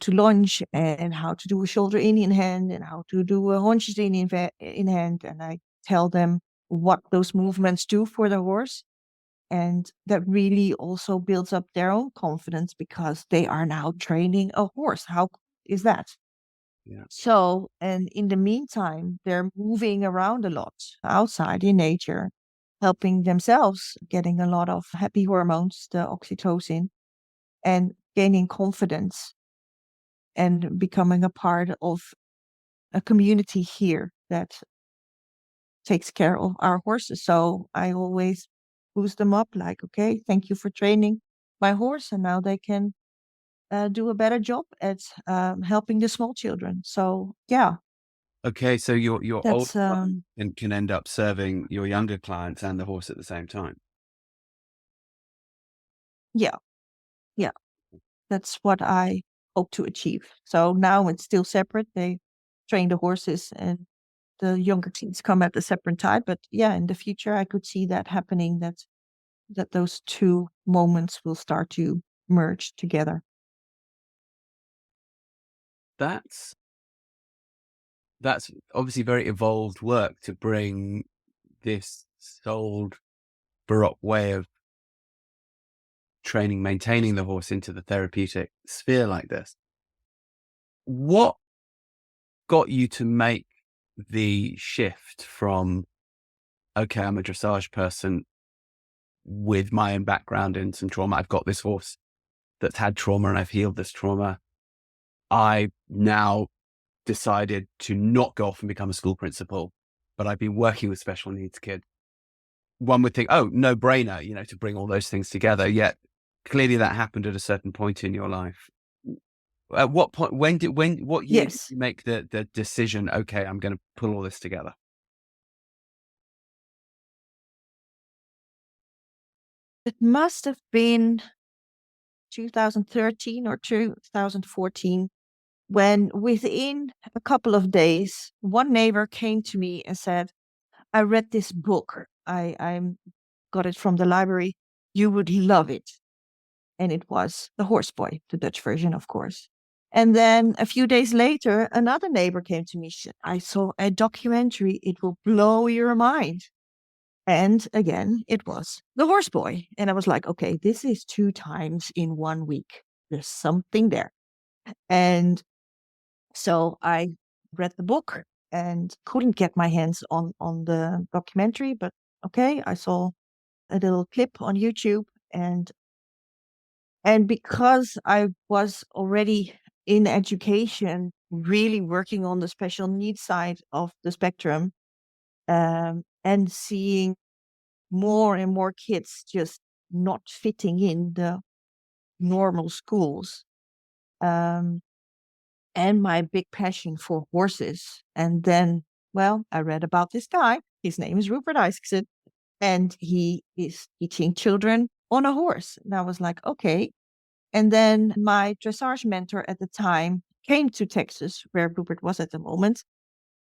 lunge and how to do a shoulder in hand and how to do a haunches in hand, and I tell them what those movements do for the horse. And that really also builds up their own confidence because they are now training a horse. How cool is that? Yeah. So, and in the meantime, they're moving around a lot outside in nature, helping themselves, getting a lot of happy hormones, the oxytocin, and gaining confidence and becoming a part of a community here that takes care of our horses. So I always boost them up like, okay, thank you for training my horse. And now they can do a better job at helping the small children. So, yeah. Okay, so your old That's client can end up serving your younger clients and the horse at the same time. yeah, that's what I hope to achieve. So now it's still separate. They train the horses and the younger teams come at a separate time. But yeah, in the future, I could see that happening, that those two moments will start to merge together. That's obviously very evolved work to bring this old Baroque way of training, maintaining the horse into the therapeutic sphere like this. What got you to make the shift from, okay, I'm a dressage person with my own background in some trauma. I've got this horse that's had trauma and I've healed this trauma. I now decided to not go off and become a school principal, but I've been working with special needs kids. One would think, oh, no brainer, to bring all those things together. Yet clearly that happened at a certain point in your life. At what point, what year did Yes, you make the decision, okay, I'm going to pull all this together? it must have been 2013 or 2014 when within a couple of days, one neighbor came to me and said, I read this book. I got it from the library. You would love it. And it was The Horse Boy, the Dutch version, of course. And then a few days later, another neighbor came to me. She said, I saw a documentary. It will blow your mind. And again, it was The Horse Boy. And I was like, okay, this is 2 times in 1 week. There's something there. And So I read the book and couldn't get my hands on the documentary, but okay, I saw a little clip on YouTube, and because I was already in education, really working on the special needs side of the spectrum, and seeing more and more kids just not fitting in the normal schools, um, and my big passion for horses. And then, well, I read about this guy. His name is Rupert Isaacson, and he is teaching children on a horse. And I was like, okay. And then my dressage mentor at the time came to Texas, where Rupert was at the moment,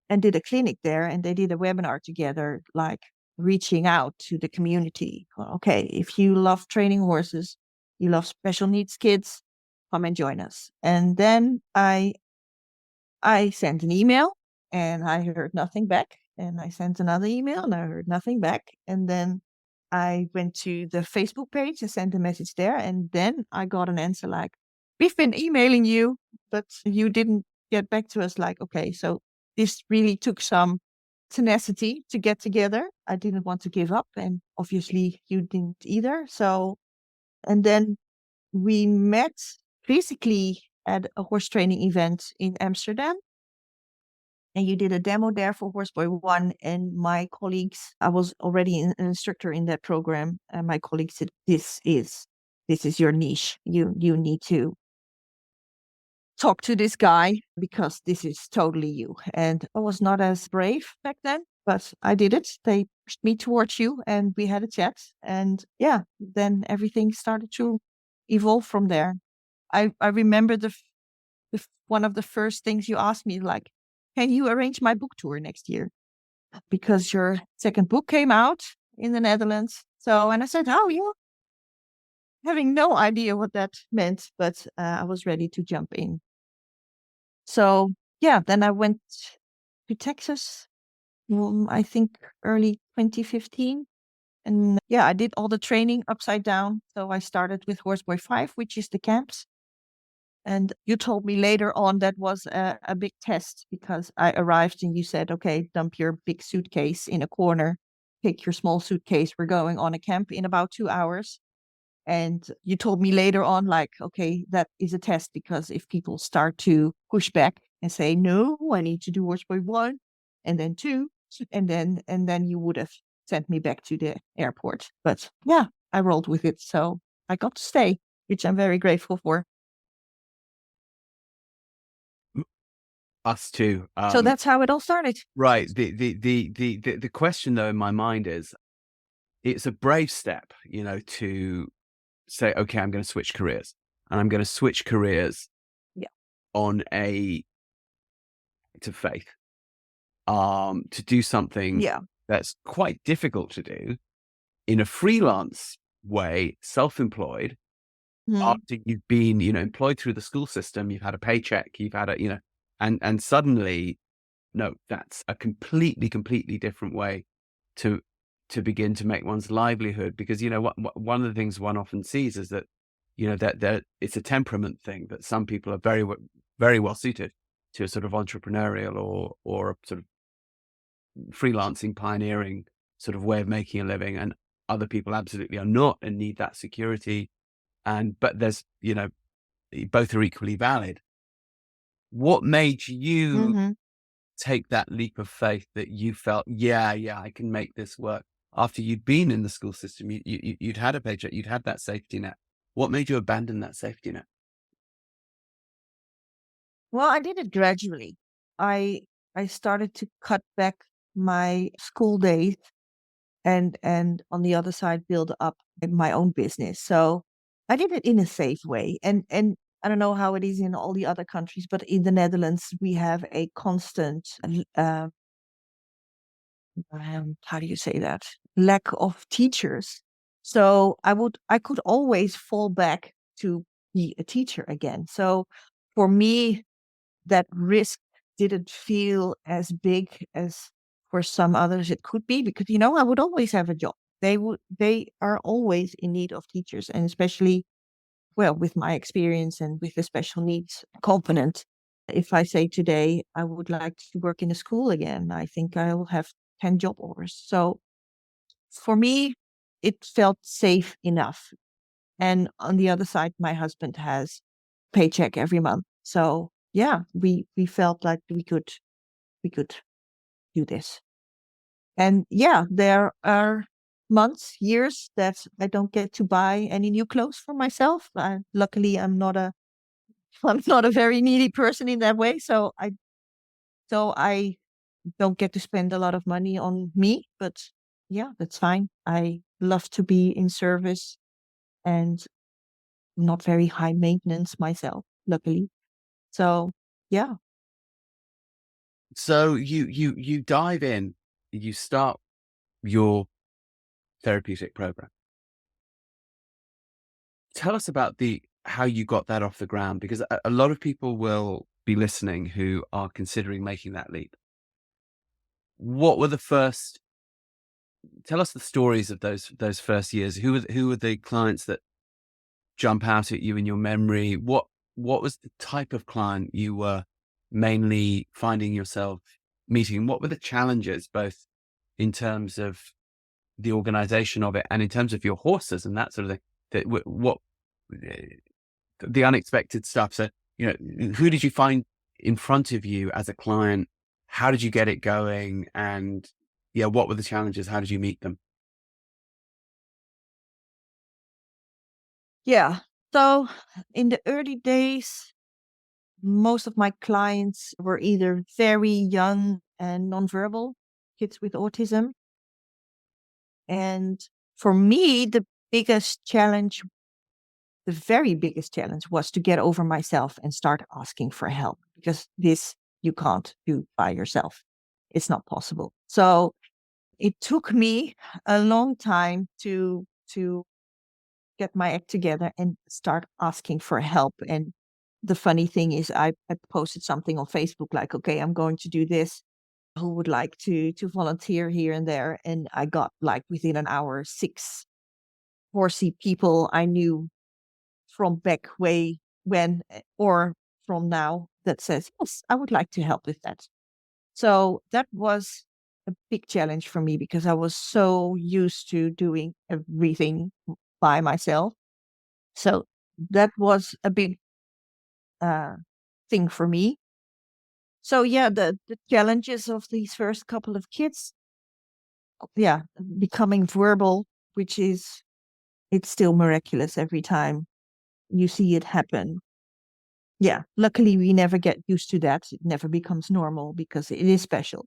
and did a clinic there. And they did a webinar together, like reaching out to the community. Well, okay, if you love training horses, you love special needs kids, come and join us. And then I sent an email and I heard nothing back. And I sent another email and I heard nothing back. And then I went to the Facebook page and sent a message there. And then I got an answer like, we've been emailing you, but you didn't get back to us. Like, okay, so this really took some tenacity to get together. I didn't want to give up. And obviously you didn't either. So, and then we met basically at a horse training event in Amsterdam. And you did a demo there for Horseboy One, and my colleagues, I was already an instructor in that program, and my colleagues said, this is your niche. You need to talk to this guy because this is totally you. And I was not as brave back then, but I did it. They pushed me towards you and we had a chat. And yeah, then everything started to evolve from there. I remember one of the first things you asked me, like, can you arrange my book tour next year? Because your second book came out in the Netherlands. So, and I said, oh, yeah, having no idea what that meant, but I was ready to jump in. So, yeah, then I went to Texas, I think early 2015. And yeah, I did all the training upside down. So I started with Horseboy 5, which is the camps. And you told me later on that was a big test because I arrived and you said, okay, dump your big suitcase in a corner, take your small suitcase. We're going on a camp in about 2 hours. And you told me later on, like, okay, that is a test because if people start to push back and say, no, I need to do Horseboy 1 and then 2, and then you would have sent me back to the airport. But yeah, I rolled with it. So I got to stay, which I'm very grateful for. Us too. So that's how it all started. Right. The question though in my mind is, it's a brave step, to say, okay, I'm going to switch careers, and I'm going to switch careers Yeah. on to faith, to do something Yeah. that's quite difficult to do in a freelance way, self-employed, after you've been, employed through the school system, you've had a paycheck, you've had and suddenly, no, that's a completely different way to begin to make one's livelihood. Because, one of the things one often sees is that, that it's a temperament thing, that some people are very well suited to a sort of entrepreneurial or a sort of freelancing, pioneering sort of way of making a living, and other people absolutely are not and need that security. But there's, both are equally valid. What made you take that leap of faith that you felt, yeah, I can make this work, after you'd been in the school system, you'd had a paycheck, you'd had that safety net? What made you abandon that safety net? Well, I did it gradually. I I started to cut back my school days and on the other side build up my own business. So I did it in a safe way. And I don't know how it is in all the other countries, but in the Netherlands we have a constant how do you say that? Lack of teachers. So I could always fall back to be a teacher again. So for me, that risk didn't feel as big as for some others it could be, because I would always have a job. They are always in need of teachers, and especially, well, with my experience and with the special needs component. If I say today I would like to work in a school again, I think I will have 10 job offers. So for me, it felt safe enough. And on the other side, my husband has paycheck every month. So yeah, we felt like we could do this. And yeah, there are months, years that I don't get to buy any new clothes for myself. Luckily, I'm not a very needy person in that way. So I don't get to spend a lot of money on me, but yeah, that's fine. I love to be in service and not very high maintenance myself, luckily. So yeah. So you dive in, you start your therapeutic program. Tell us about the how you got that off the ground, because a lot of people will be listening who are considering making that leap. What were the first? Tell us the stories of those first years. Who were the clients that jump out at you in your memory? What was the type of client you were mainly finding yourself meeting? What were the challenges, both in terms of the organization of it and in terms of your horses and that sort of thing? What the unexpected stuff? So, who did you find in front of you as a client? How did you get it going? And yeah, what were the challenges? How did you meet them? Yeah. So in the early days, most of my clients were either very young and nonverbal, kids with autism. And for me, biggest challenge, the very biggest challenge was to get over myself and start asking for help, because this you can't do by yourself. It's not possible. So it took me a long time to get my act together and start asking for help. And the funny thing is, I posted something on Facebook like, okay, I'm going to do this. Who would like to volunteer here and there? And I got, like, within an hour, 6 horsey people I knew from back way when, or from now, that says, yes, I would like to help with that. So that was a big challenge for me, because I was so used to doing everything by myself. So that was a big uh, thing for me. So yeah, the challenges of these first couple of kids, yeah, becoming verbal, which is, it's still miraculous every time you see it happen. Yeah, luckily we never get used to that. It never becomes normal because it is special.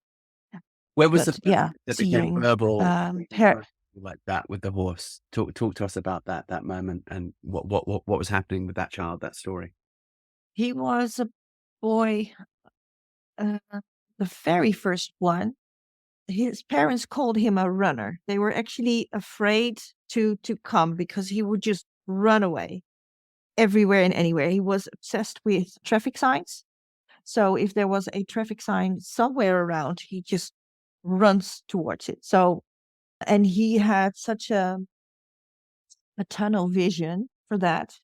Where was the But first yeah, that became seeing verbal par- like that with the horse? Talk to us about that moment and what was happening with that child, that story. he was a boy, uh, the very first one. His parents called him a runner. They were actually afraid to come because he would just run away everywhere and anywhere. He was obsessed with traffic signs. So if there was a traffic sign somewhere around, he just runs towards it. So, and he had such a tunnel vision for that,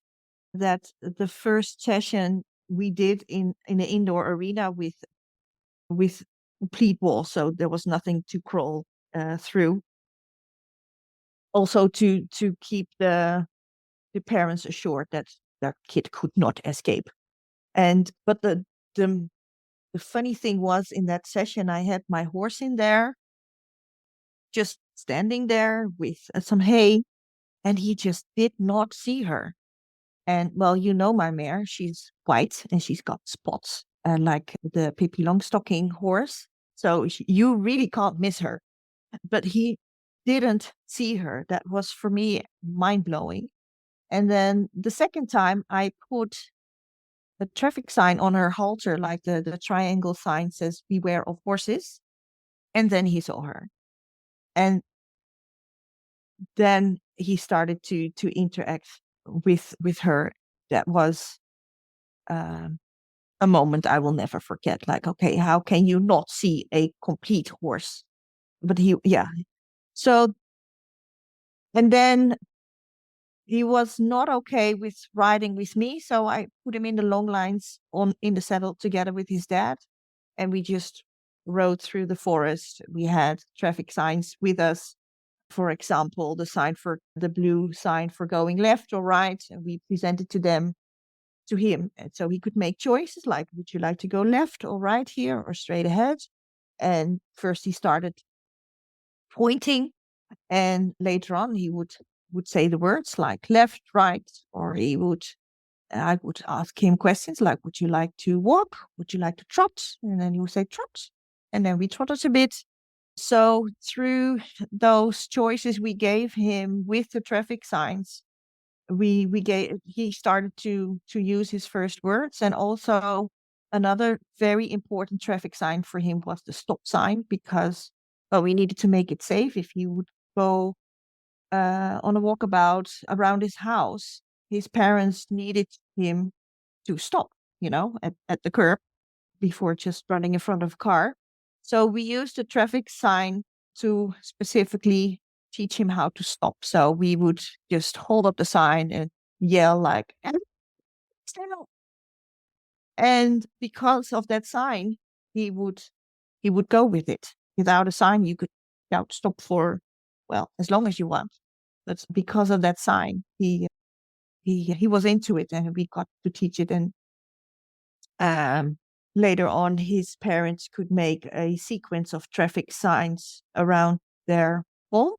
that the first session we did in an indoor arena with complete walls, so there was nothing to crawl through. Also to keep the parents assured that their kid could not escape. And but the funny thing was, in that session, I had my horse in there, just standing there with some hay, and he just did not see her. And well, my mare, she's white and she's got spots, like the Pippi Longstocking horse. So you really can't miss her. But he didn't see her. That was for me mind blowing. And then the second time, I put a traffic sign on her halter, like the triangle sign says, beware of horses. And then he saw her. And then he started to interact with her. That was um, a moment I will never forget. Like, okay, how can you not see a complete horse? But he, yeah. So, and then he was not okay with riding with me, so I put him in the long lines in the saddle together with his dad, and we just rode through the forest. We had traffic signs with us. For example, the blue sign for going left or right, and we presented to him. And so he could make choices like, would you like to go left or right here or straight ahead? And first he started pointing, and later on he would say the words like left, right, or I would ask him questions like, would you like to walk? Would you like to trot? And then he would say trot. And then we trotted a bit. So through those choices we gave him with the traffic signs, he started to use his first words. And also another very important traffic sign for him was the stop sign, because we needed to make it safe. If he would go on a walkabout around his house, his parents needed him to stop, at the curb before just running in front of a car. So we used the traffic sign to specifically teach him how to stop. So we would just hold up the sign and yell like, stand up. And because of that sign, he would go with it. Without a sign, you could stop for, well, as long as you want. But because of that sign, he was into it, and we got to teach it. And later on, his parents could make a sequence of traffic signs around their home.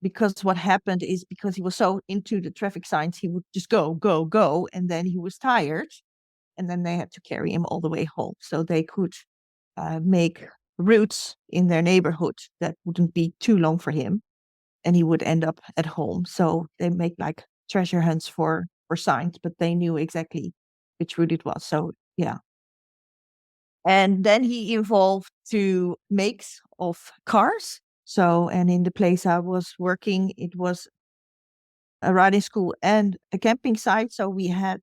Because what happened is, because he was so into the traffic signs, he would just go, go, go, and then he was tired, and then they had to carry him all the way home. So they could make routes in their neighborhood that wouldn't be too long for him, and he would end up at home. So they make like treasure hunts for signs, but they knew exactly which route it was. So yeah. And then he evolved to makes of cars. So, and in the place I was working, it was a riding school and a camping site. So we had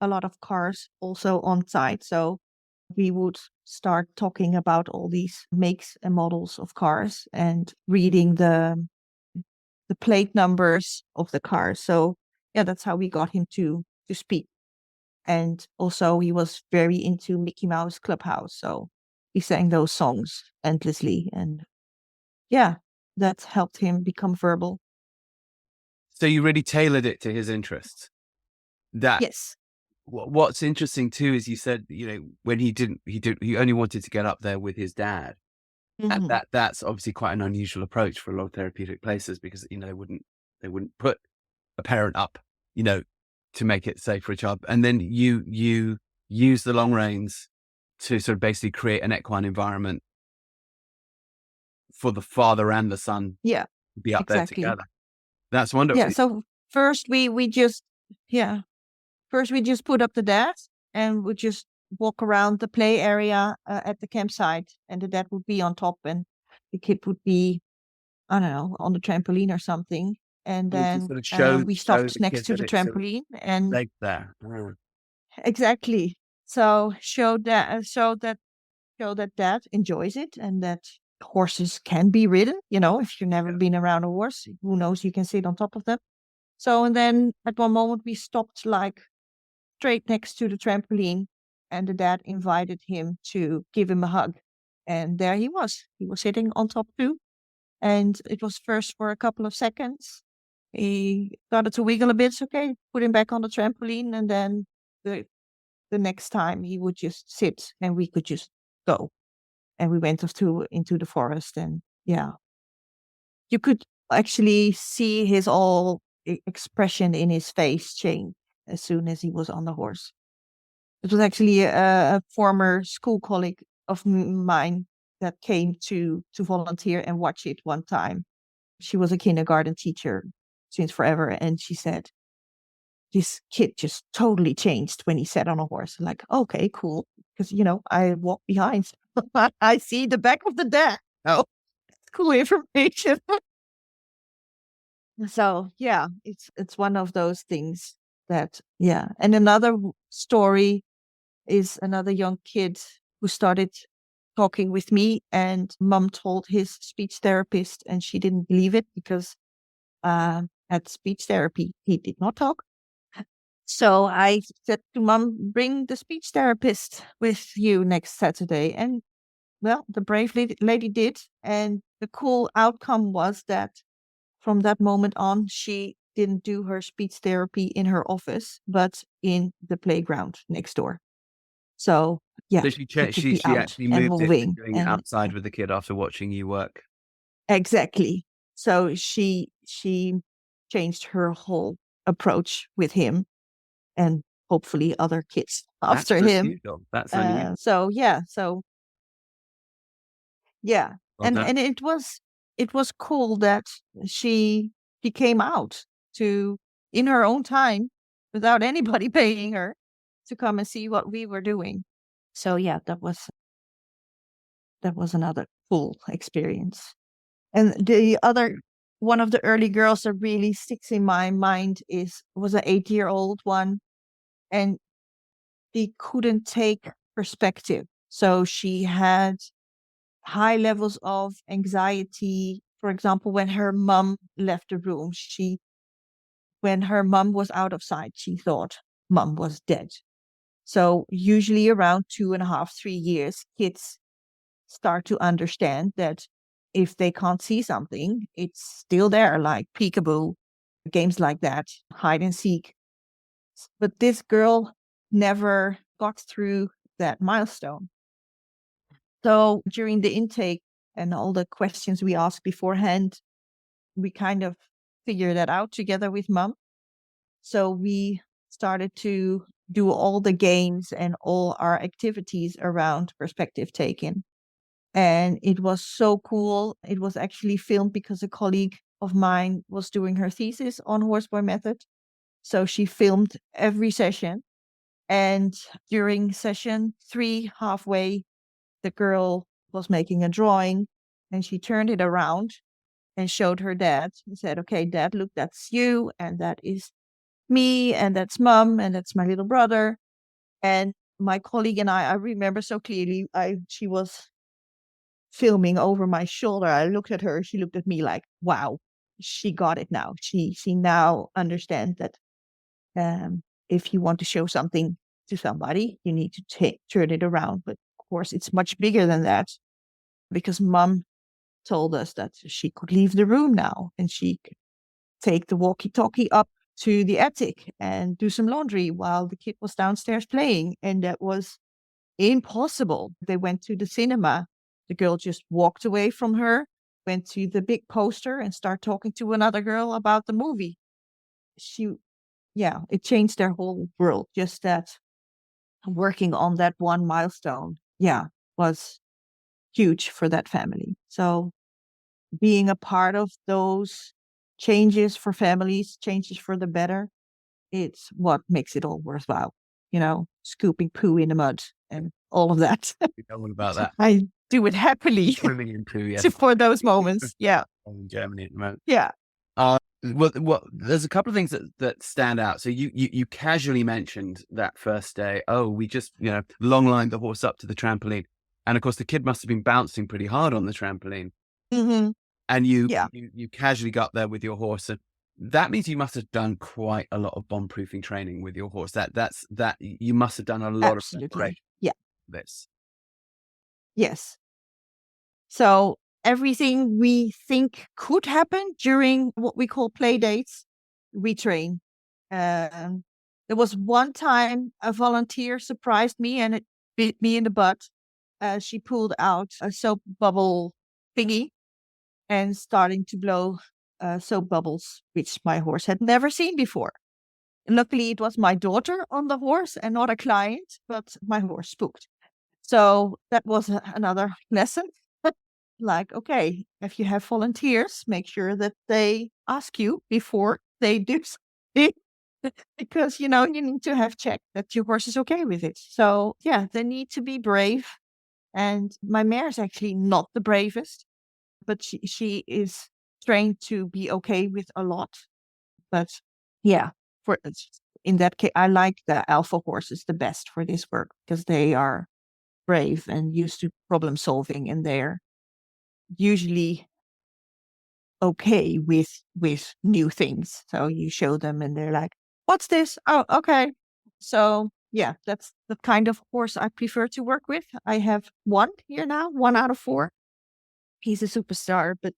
a lot of cars also on site. So we would start talking about all these makes and models of cars and reading the plate numbers of the cars. So yeah, that's how we got him to speak. And also he was very into Mickey Mouse Clubhouse. So he sang those songs endlessly. And yeah, that helped him become verbal. So you really tailored it to his interests. Yes. What's interesting too is you said, when he only wanted to get up there with his dad. And Hmm. that's obviously quite an unusual approach for a lot of therapeutic places, because they wouldn't put a parent up, to make it safe for a child. And then you use the long reins to sort of basically create an equine environment for the father and the son Yeah, to be up there exactly. together. That's Yeah. wonderful. So first we just, yeah, first we just put up the dad and would just walk around the play area at the campsite, and the dad would be on top, and the kid would be, I don't know, on the trampoline or something. And You can then sort of show we show stopped the next kid to that the it's sort of trampoline, and safe there. Mm. exactly. So show that dad enjoys it, and that horses can be ridden. If you've never Yeah. been around a horse, who knows, you can sit on top of them. So, and then at one moment we stopped like straight next to the trampoline, and the dad invited him to give him a hug. And there he was. He was sitting on top too. And it was first for a couple of seconds. He started to wiggle a bit. Okay, put him back on the trampoline. And then the next time he would just sit, and we could just go. And we went off into the forest. And yeah, you could actually see his all expression in his face change as soon as he was on the horse. It was actually a former school colleague of mine that came to volunteer and watch it one time. She was a kindergarten teacher since forever, and she said, this kid just totally changed when he sat on a horse. Like, okay, cool. Because, I walk behind. I see the back of the deck. Oh, cool information. So yeah, it's one of those things that, yeah. And another story is another young kid who started talking with me, and mom told his speech therapist, and she didn't believe it because had speech therapy. He did not talk. So I said to Mom, bring the speech therapist with you next Saturday. And well, the brave lady did. And the cool outcome was that from that moment on, she didn't do her speech therapy in her office, but in the playground next door. So yeah, So she could be she out actually and moved it to moving. doing it And outside with the kid after watching you work. exactly. So she changed her whole approach with him and hopefully other kids That's after him. unusual. That's unusual. So yeah, yeah, Well done. and it was cool that she she came out to in her own time without anybody paying her to come and see what we were doing. So yeah, that was another cool experience. And the other one of the early girls that really sticks in my mind was an 8-year-old one, and she couldn't take perspective. So she had high levels of anxiety. For example, when her mom left the room, when her mom was out of sight, she thought mom was dead. So usually around 2.5, 3 years, kids start to understand that if they can't see something, it's still there, like peekaboo, games like that, hide and seek. But this girl never got through that milestone. So during the intake and all the questions we asked beforehand, we kind of figured that out together with mom. So we started to do all the games and all our activities around perspective taking. And it was so cool. It was actually filmed because a colleague of mine was doing her thesis on horseboy method. So she filmed every session. And during session 3, halfway, the girl was making a drawing and she turned it around and showed her dad and said, okay, dad, look, that's you. And that is me. And that's mom. And that's my little brother. And my colleague and I remember so clearly, she was filming over my shoulder. I looked at her. She looked at me like, wow, she got it now. She now understands that if you want to show something to somebody, you need to turn it around. But of course, it's much bigger than that because mom told us that she could leave the room now and she could take the walkie-talkie up to the attic and do some laundry while the kid was downstairs playing. And that was impossible. They went to the cinema. The girl just walked away from her, went to the big poster and started talking to another girl about the movie. It changed their whole world. Just that working on that one milestone, was huge for that family. So being a part of those changes for families, changes for the better, it's what makes it all worthwhile. Scooping poo in the mud and all of that. You know all about that. I do it happily Swimming in poo, yes. for those moments. Yeah. In Germany at the moment. Yeah. Well, there's a couple of things that stand out. So you casually mentioned that first day. Oh, we just long lined the horse up to the trampoline, and of course the kid must have been bouncing pretty hard on the trampoline. Mm-hmm. And you Yeah. you casually got there with your horse, and that means you must have done quite a lot of bomb proofing training with your horse. That you must have done a lot of preparation. Yeah. For this. Yes. So everything we think could happen during what we call play dates, we train. There was one time a volunteer surprised me and it bit me in the butt. She pulled out a soap bubble thingy and starting to blow soap bubbles, which my horse had never seen before. Luckily, it was my daughter on the horse and not a client, but my horse spooked. So that was another lesson. Like, okay, if you have volunteers, make sure that they ask you before they do something. Because, you need to have checked that your horse is okay with it. So, yeah, they need to be brave. And my mare is actually not the bravest, but she is trained to be okay with a lot. But yeah, in that case, I like the alpha horses the best for this work because they are brave and used to problem solving, and they're usually okay with new things. So you show them and they're like, what's this? Oh, okay. So yeah, that's the kind of horse I prefer to work with. I have one here now, 1 out of 4. He's a superstar, but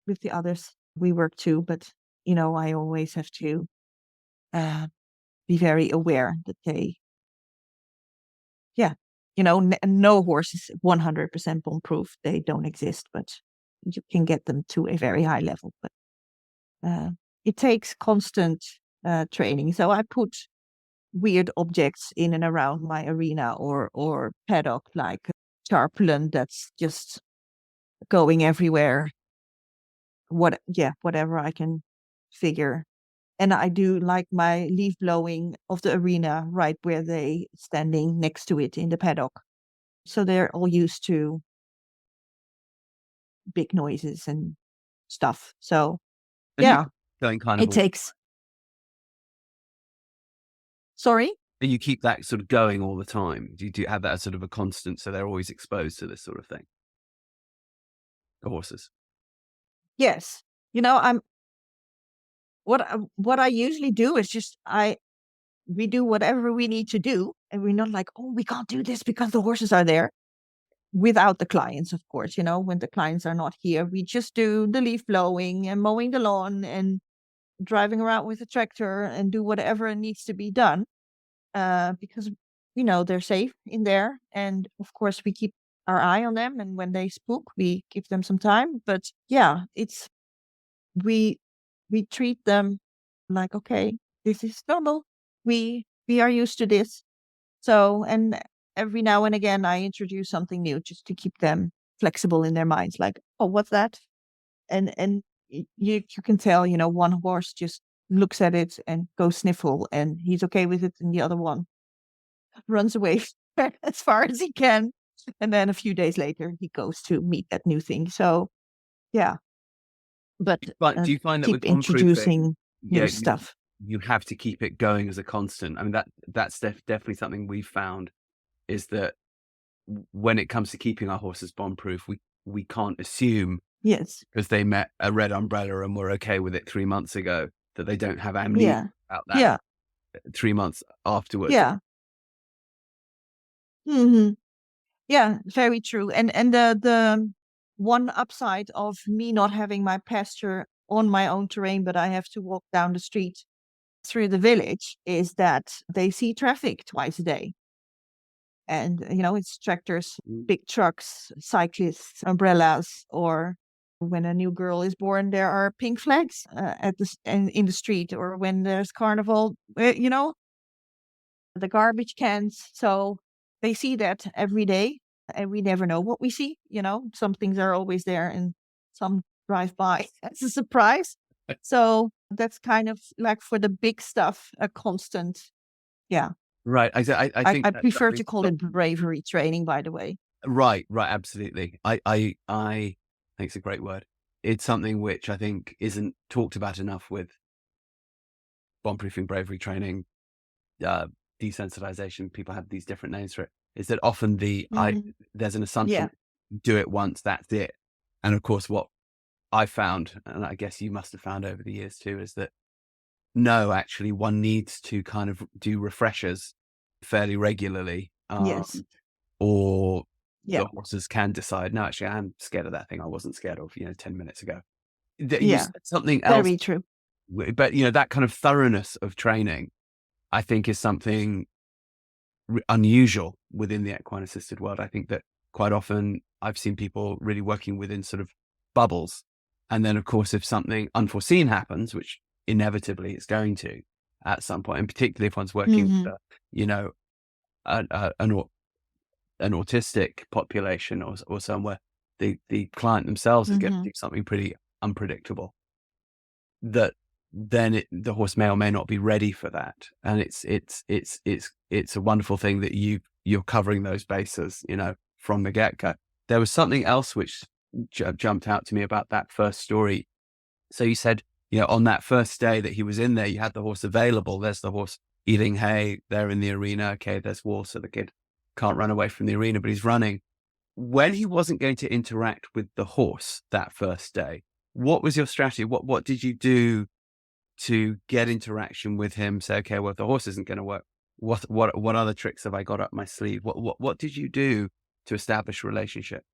with the others we work too. But I always have to be very aware that they, yeah, no horse is 100% bomb-proof. They don't exist, but you can get them to a very high level. But it takes constant training. So I put weird objects in and around my arena or paddock, like a tarpaulin that's just going everywhere. Whatever I can figure. And I do like my leaf blowing of the arena right where they standing next to it in the paddock. So they're all used to big noises and stuff. So And you yeah, going kind of it takes. Sorry? you keep that sort of going all the time. Do you have that as sort of a constant, so they're always exposed to this sort of thing? The horses. Yes. I'm what I usually do is just we do whatever we need to do, and we're not like, oh, we can't do this because the horses are there. Without the clients, of course, when the clients are not here, we just do the leaf blowing and mowing the lawn and driving around with the tractor and do whatever needs to be done, because they're safe in there, and of course we keep our eye on them, and when they spook we give them some time. But yeah, it's we we treat them like, okay, this is normal, we are used to this. So, and every now and again I introduce something new just to keep them flexible in their minds, like, oh, what's that? And you can tell, one horse just looks at it and goes sniffle and he's okay with it, and the other one runs away as far as he can, and then a few days later he goes to meet that new thing. So yeah, but But do you find that keep with bomb-proofing, introducing yeah, new stuff. you have to keep it going as a constant? I mean, that's definitely something we've found, is that when it comes to keeping our horses bomb-proof, we can't assume Yes. because they met a red umbrella and were okay with it 3 months ago that they don't have amnesia Yeah. about that Yeah. 3 months afterwards. Yeah. Hmm. Yeah, very true. And the one upside of me not having my pasture on my own terrain, but I have to walk down the street through the village, is that they see traffic twice a day. And it's tractors, Mm. big trucks, cyclists, umbrellas, or when a new girl is born, there are pink flags in the street, or when there's carnival, the garbage cans. So they see that every day, and we never know what we see. Some things are always there and some drive by as a surprise. So that's kind of like, for the big stuff, a constant. Yeah. Right. I think I that's prefer to something. call it bravery training, by the way. Right, absolutely. I think it's a great word. It's something which I think isn't talked about enough with bomb-proofing, bravery training, uh, desensitization. People have these different names for it. Is that often Mhm. there's an Yeah. assumption, do it once, that's it. And of course, what I found, and I guess you must have found over the years too, is that no, actually, one needs to kind of do refreshers fairly regularly, Yes. or Yeah. the horses can decide, no, actually, I'm scared of that thing I wasn't scared of, 10 minutes ago. You Yeah. said something else, Very true. but that kind of thoroughness of training, I think, is something unusual within the equine assisted world. I think that quite often I've seen people really working within sort of bubbles. And then, of course, if something unforeseen happens, which inevitably it's going to at some point, and particularly if one's working Hmm. with an autistic population, or somewhere the client themselves is going to Hmm. do something pretty unpredictable, that then the horse may or may not be ready for that. And it's a wonderful thing that you're covering those bases, from the get-go. There was something else which jumped out to me about that first story. So you said, on that first day that he was in there, you had the horse available. There's the horse eating hay. They're in the arena. Okay, there's wall, so the kid can't run away from the arena, but he's running. When he wasn't going to interact with the horse that first day, What was your strategy? What did you do to get interaction with him? Say, okay, well, if the horse isn't going to work, what other tricks have I got up my sleeve? What did you do to establish a relationship?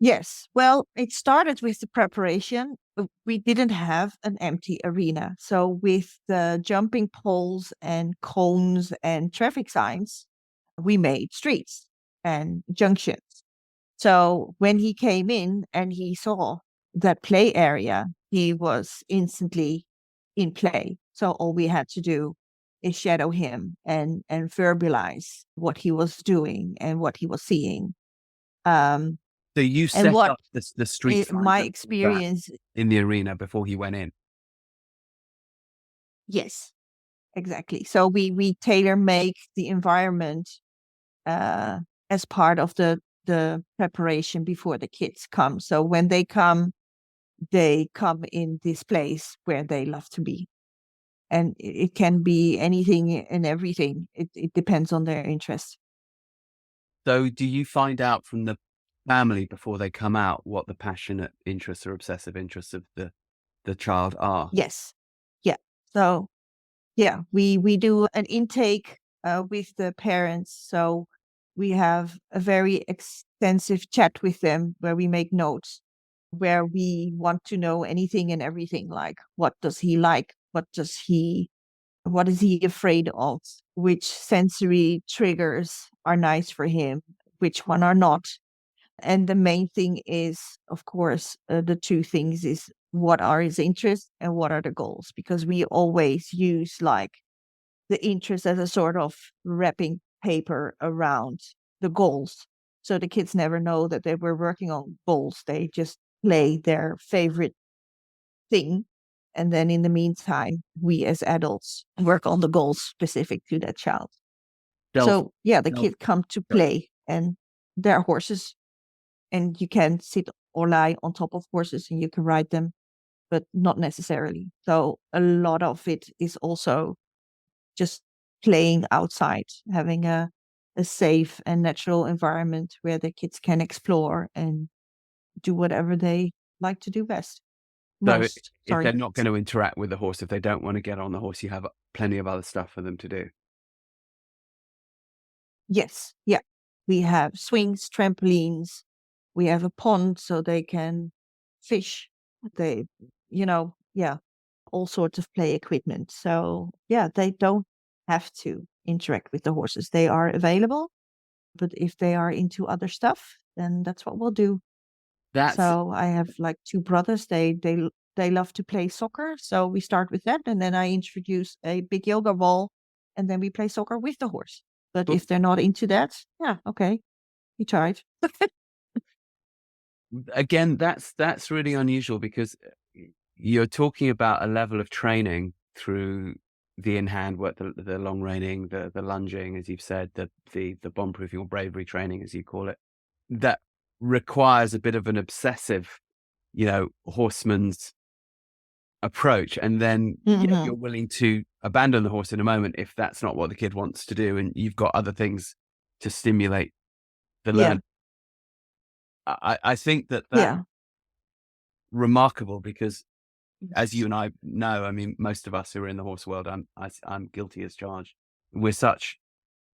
Yes. Well, it started with the preparation. We didn't have an empty arena. So with the jumping poles and cones and traffic signs, we made streets and junctions. So when he came in and he saw that play area, he was instantly in play. So all we had to do is shadow him and verbalize what he was doing and what he was seeing. Um, So you and set what up the street signs my and all of that experience, in the arena before he went in. yes, exactly. So we tailor make the environment uh, as part of the preparation before the kids come. So when they come in this place where they love to be. And it can be anything and everything. It depends on their interest. So do you find out from the family before they come out what the passionate interests or obsessive interests of the child are? Yes. Yeah. So yeah, we do an intake with the parents. So we have a very extensive chat with them where we make notes, where we want to know anything and everything, like what does he like? What is he afraid of? Which sensory triggers are nice for him? Which one are not? And the main thing is, of course, the two things is what are his interests and what are the goals? Because we always use like the interest as a sort of wrapping paper around the goals. So the kids never know that they were working on goals. They just play their favorite thing. And then in the meantime, we as adults work on the goals specific to that child. Self, So yeah, the self, kids come to sorry. play and they're horses and you can sit or lie on top of horses and you can ride them, but not necessarily. So a lot of it is also just playing outside, having a safe and natural environment where the kids can explore and do whatever they like to do best. So Most, if they're sorry. not going to interact with the horse, if they don't want to get on the horse, you have plenty of other stuff for them to do. Yes, yeah. We have swings, trampolines. We have a pond so they can fish. They, yeah, all sorts of play equipment. So, yeah, they don't have to interact with the horses. They are available, but if they are into other stuff, then that's what we'll do. That's So, I have like two brothers. They love to play soccer. So, we start with that and then I introduce a big yoga ball and then we play soccer with the horse. But cool. if they're not into that, yeah, okay, we tried. Again, that's really unusual because you're talking about a level of training through the in-hand work, the long reining, the lunging, as you've said, the bomb-proofing or bravery training, as you call it, that requires a bit of an obsessive, horseman's approach. And then Hmm. you're willing to abandon the horse in a moment if that's not what the kid wants to do, and you've got other things to stimulate the Yeah, learn. I think that's yeah. remarkable because, as you and I know, I mean, most of us who are in the horse world, I'm guilty as charged. We're such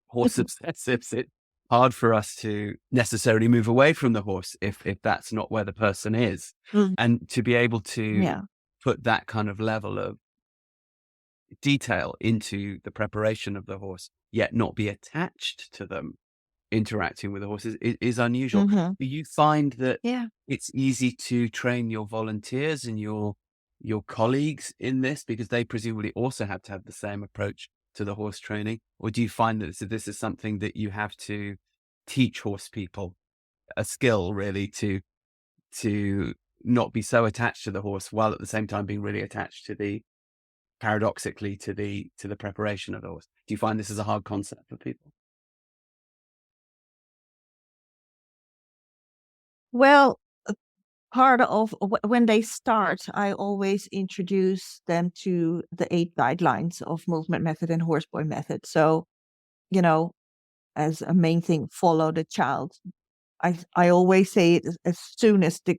horse obsessives. It's hard for us to necessarily move away from the horse if that's not where the person is, Mm, and to be able to yeah. put that kind of level of detail into the preparation of the horse, yet not be attached to them interacting with the horses is unusual. Hmm. Do you find that Yeah. it's easy to train your volunteers and your colleagues in this because they presumably also have to have the same approach to the horse training? Or do you find that this is something that you have to teach horse people a skill really to not be so attached to the horse while at the same time being really attached to the paradoxically to the preparation of the horse? Do you find this is a hard concept for people? Well, part of when they start, I always introduce them to the 8 guidelines of movement method and horseboy method. So, you know, as a main thing, follow the child. I always say it as soon as the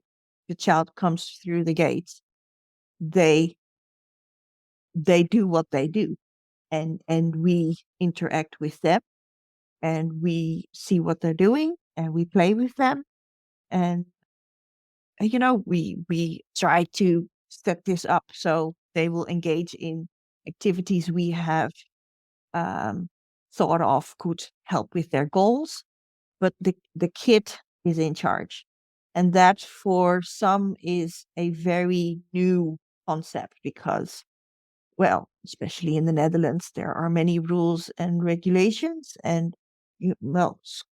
child comes through the gates, they do what they do, and we interact with them, and we see what they're doing, and we play with them, and we try to set this up so they will engage in activities we have um, thought of could help with their goals, but the kid is in charge. And that for some is a very new concept because, well, especially in the Netherlands, there are many rules and regulations, and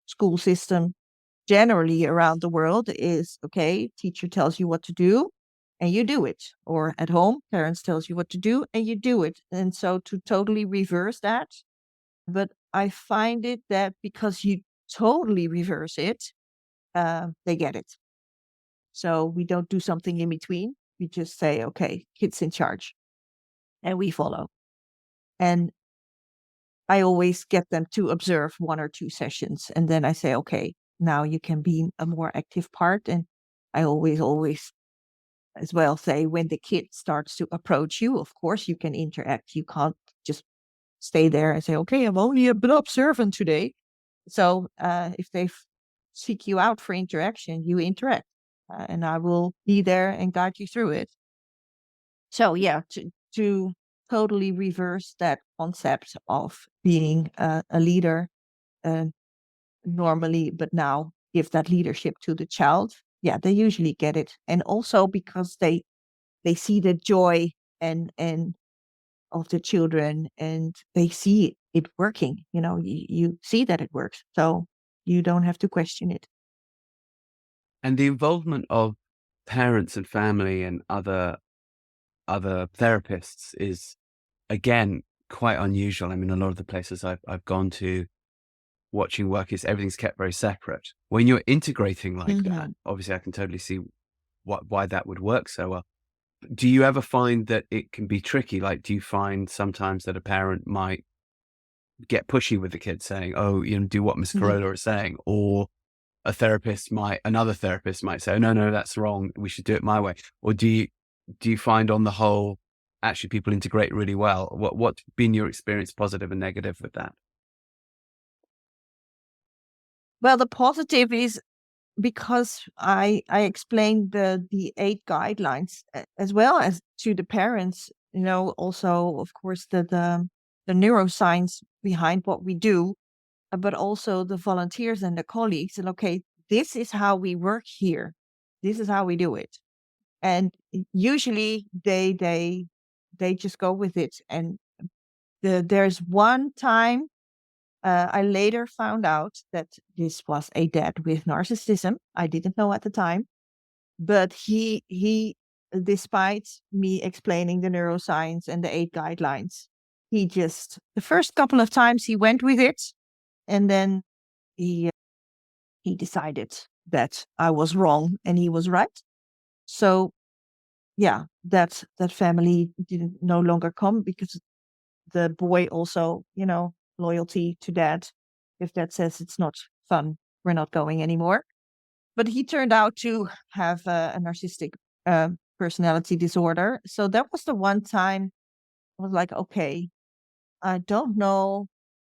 school system generally around the world is okay. Teacher tells you what to do, and you do it, or at home, parents tells you what to do, and you do it. And so to totally reverse that, but I find it that because you totally reverse it, they get it. So we don't do something in between. We just say, okay, kid's in charge, and we follow. And I always get them to observe 1 or 2 sessions, and then I say, okay, now you can be a more active part. And I always as well say, when the kid starts to approach you, of course you can interact. You can't just stay there and say, okay, I'm only a bit observant today. So if they seek you out for interaction, you interact, and I will be there and guide you through it. So yeah, to totally reverse that concept of being a leader normally, but now give that leadership to the child. Yeah, they usually get it, and also because they see the joy and of the children, and they see it working. You see that it works, so you don't have to question it. And the involvement of parents and family and other therapists is, again, quite unusual. I mean, a lot of the places I've gone to watching work is everything's kept very separate. When you're integrating like that, obviously I can totally see why that would work so well. Do you ever find that it can be tricky? Like, do you find sometimes that a parent might get pushy with the kid saying, oh, do what Miss Carola is saying, or another therapist might say, oh, no, that's wrong. We should do it my way. Or do you find on the whole, actually people integrate really well? What's been your experience, positive and negative, with that? Well, the positive is because I explained the 8 guidelines as well as to the parents. Also, of course, the neuroscience behind what we do, but also the volunteers and the colleagues. And okay, this is how we work here. This is how we do it. And usually they just go with it. And there's one time I later found out that this was a dad with narcissism. I didn't know at the time, but he, despite me explaining the neuroscience and the 8 guidelines, he just the first couple of times he went with it, and then he he decided that I was wrong and he was right. So yeah, that family didn't no longer come because the boy also, loyalty to dad. If dad says it's not fun, we're not going anymore. But he turned out to have a narcissistic personality disorder. So that was the one time I was like, okay, I don't know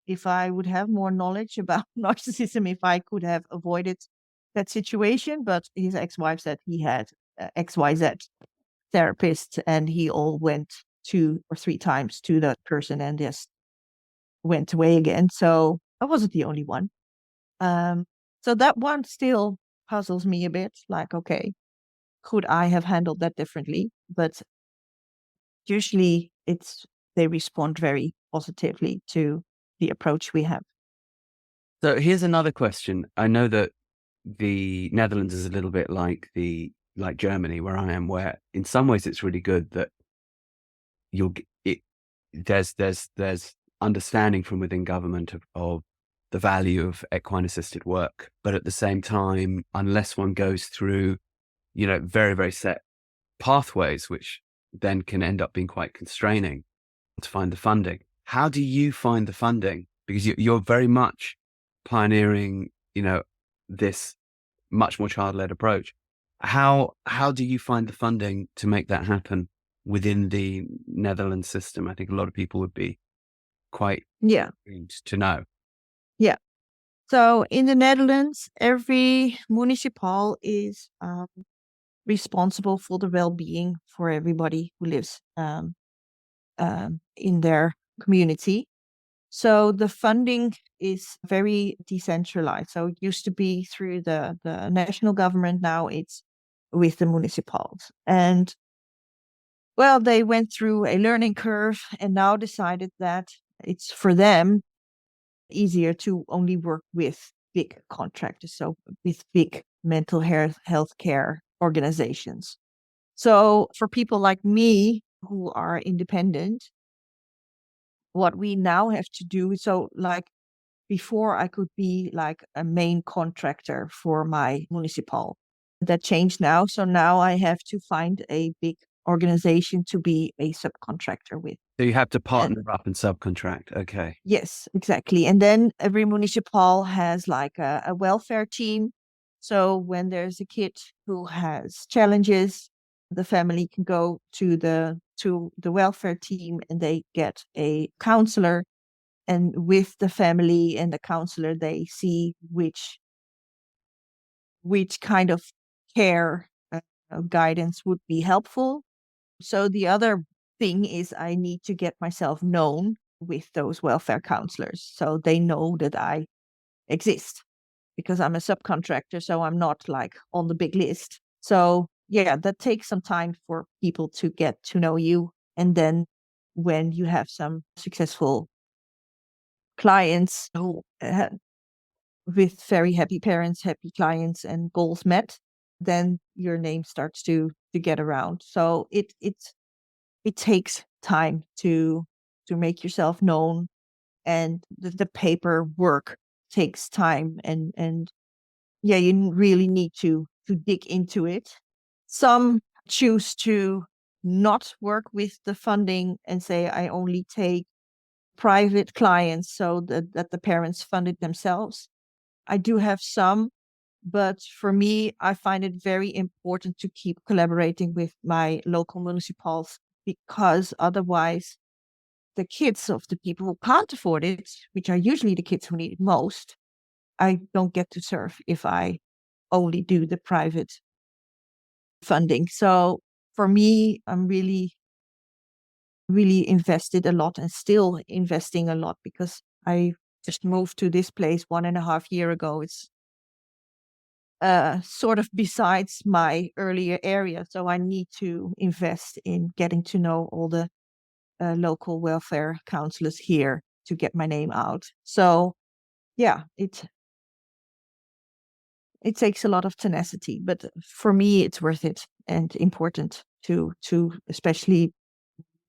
if I would have more knowledge about narcissism if I could have avoided that situation. But his ex-wife said he had XYZ therapist, and he all went 2 or 3 times to that person and just went away again. So I wasn't the only one. Um, so that one still puzzles me a bit. Like, okay, could I have handled that differently? But usually they respond very positively to the approach we have. So here's another question. I know that the Netherlands is a little bit like Germany, where I am, where in some ways it's really good that there's understanding from within government of the value of equine assisted work, but at the same time, unless one goes through very, very set pathways, which then can end up being quite constraining to find the funding. How do you find the funding? Because you're very much pioneering, this much more child-led approach. How do you find the funding to make that happen within the Netherlands system? I think a lot of people would be quite Yeah. intrigued to know. Yeah. So in the Netherlands, every municipal is responsible for the well-being for everybody who lives in their community. So the funding is very decentralized. So it used to be through the national government. Now it's with the municipals. And well, they went through a learning curve and now decided that it's for them easier to only work with big contractors, so with big mental health care organizations. So for people like me who are independent, what we now have to do, so like before I could be like a main contractor for my municipal. That changed now. So now I have to find a big organization to be a subcontractor with. So you have to And partner up and subcontract. Okay. yes, exactly. And then every municipal has like a welfare team. So when there's a kid who has challenges, the family can go to the welfare team and they get a counselor. And with the family and the counselor, they see which kind of care guidance would be helpful. So the other thing is I need to get myself known with those welfare counselors so they know that I exist because I'm a subcontractor, so I'm not like on the big list. So yeah, that takes some time for people to get to know you. And then when you have some successful clients who with very happy parents, happy clients, and goals met, then your name starts to get around. So it takes time to make yourself known, and the paperwork takes time, and yeah, you really need to dig into it. Some choose to not work with the funding and say I only take private clients so that the parents fund it themselves. I do have some, but for me, I find it very important to keep collaborating with my local municipals because otherwise, the kids of the people who can't afford it, which are usually the kids who need it most, I don't get to serve if I only do the private funding. So for me, I'm really invested a lot and still investing a lot because I just moved to this place 1.5 years ago. It's sort of besides my earlier area. So I need to invest in getting to know all the local welfare counselors here to get my name out. So yeah, it takes a lot of tenacity, but for me, it's worth it and important to especially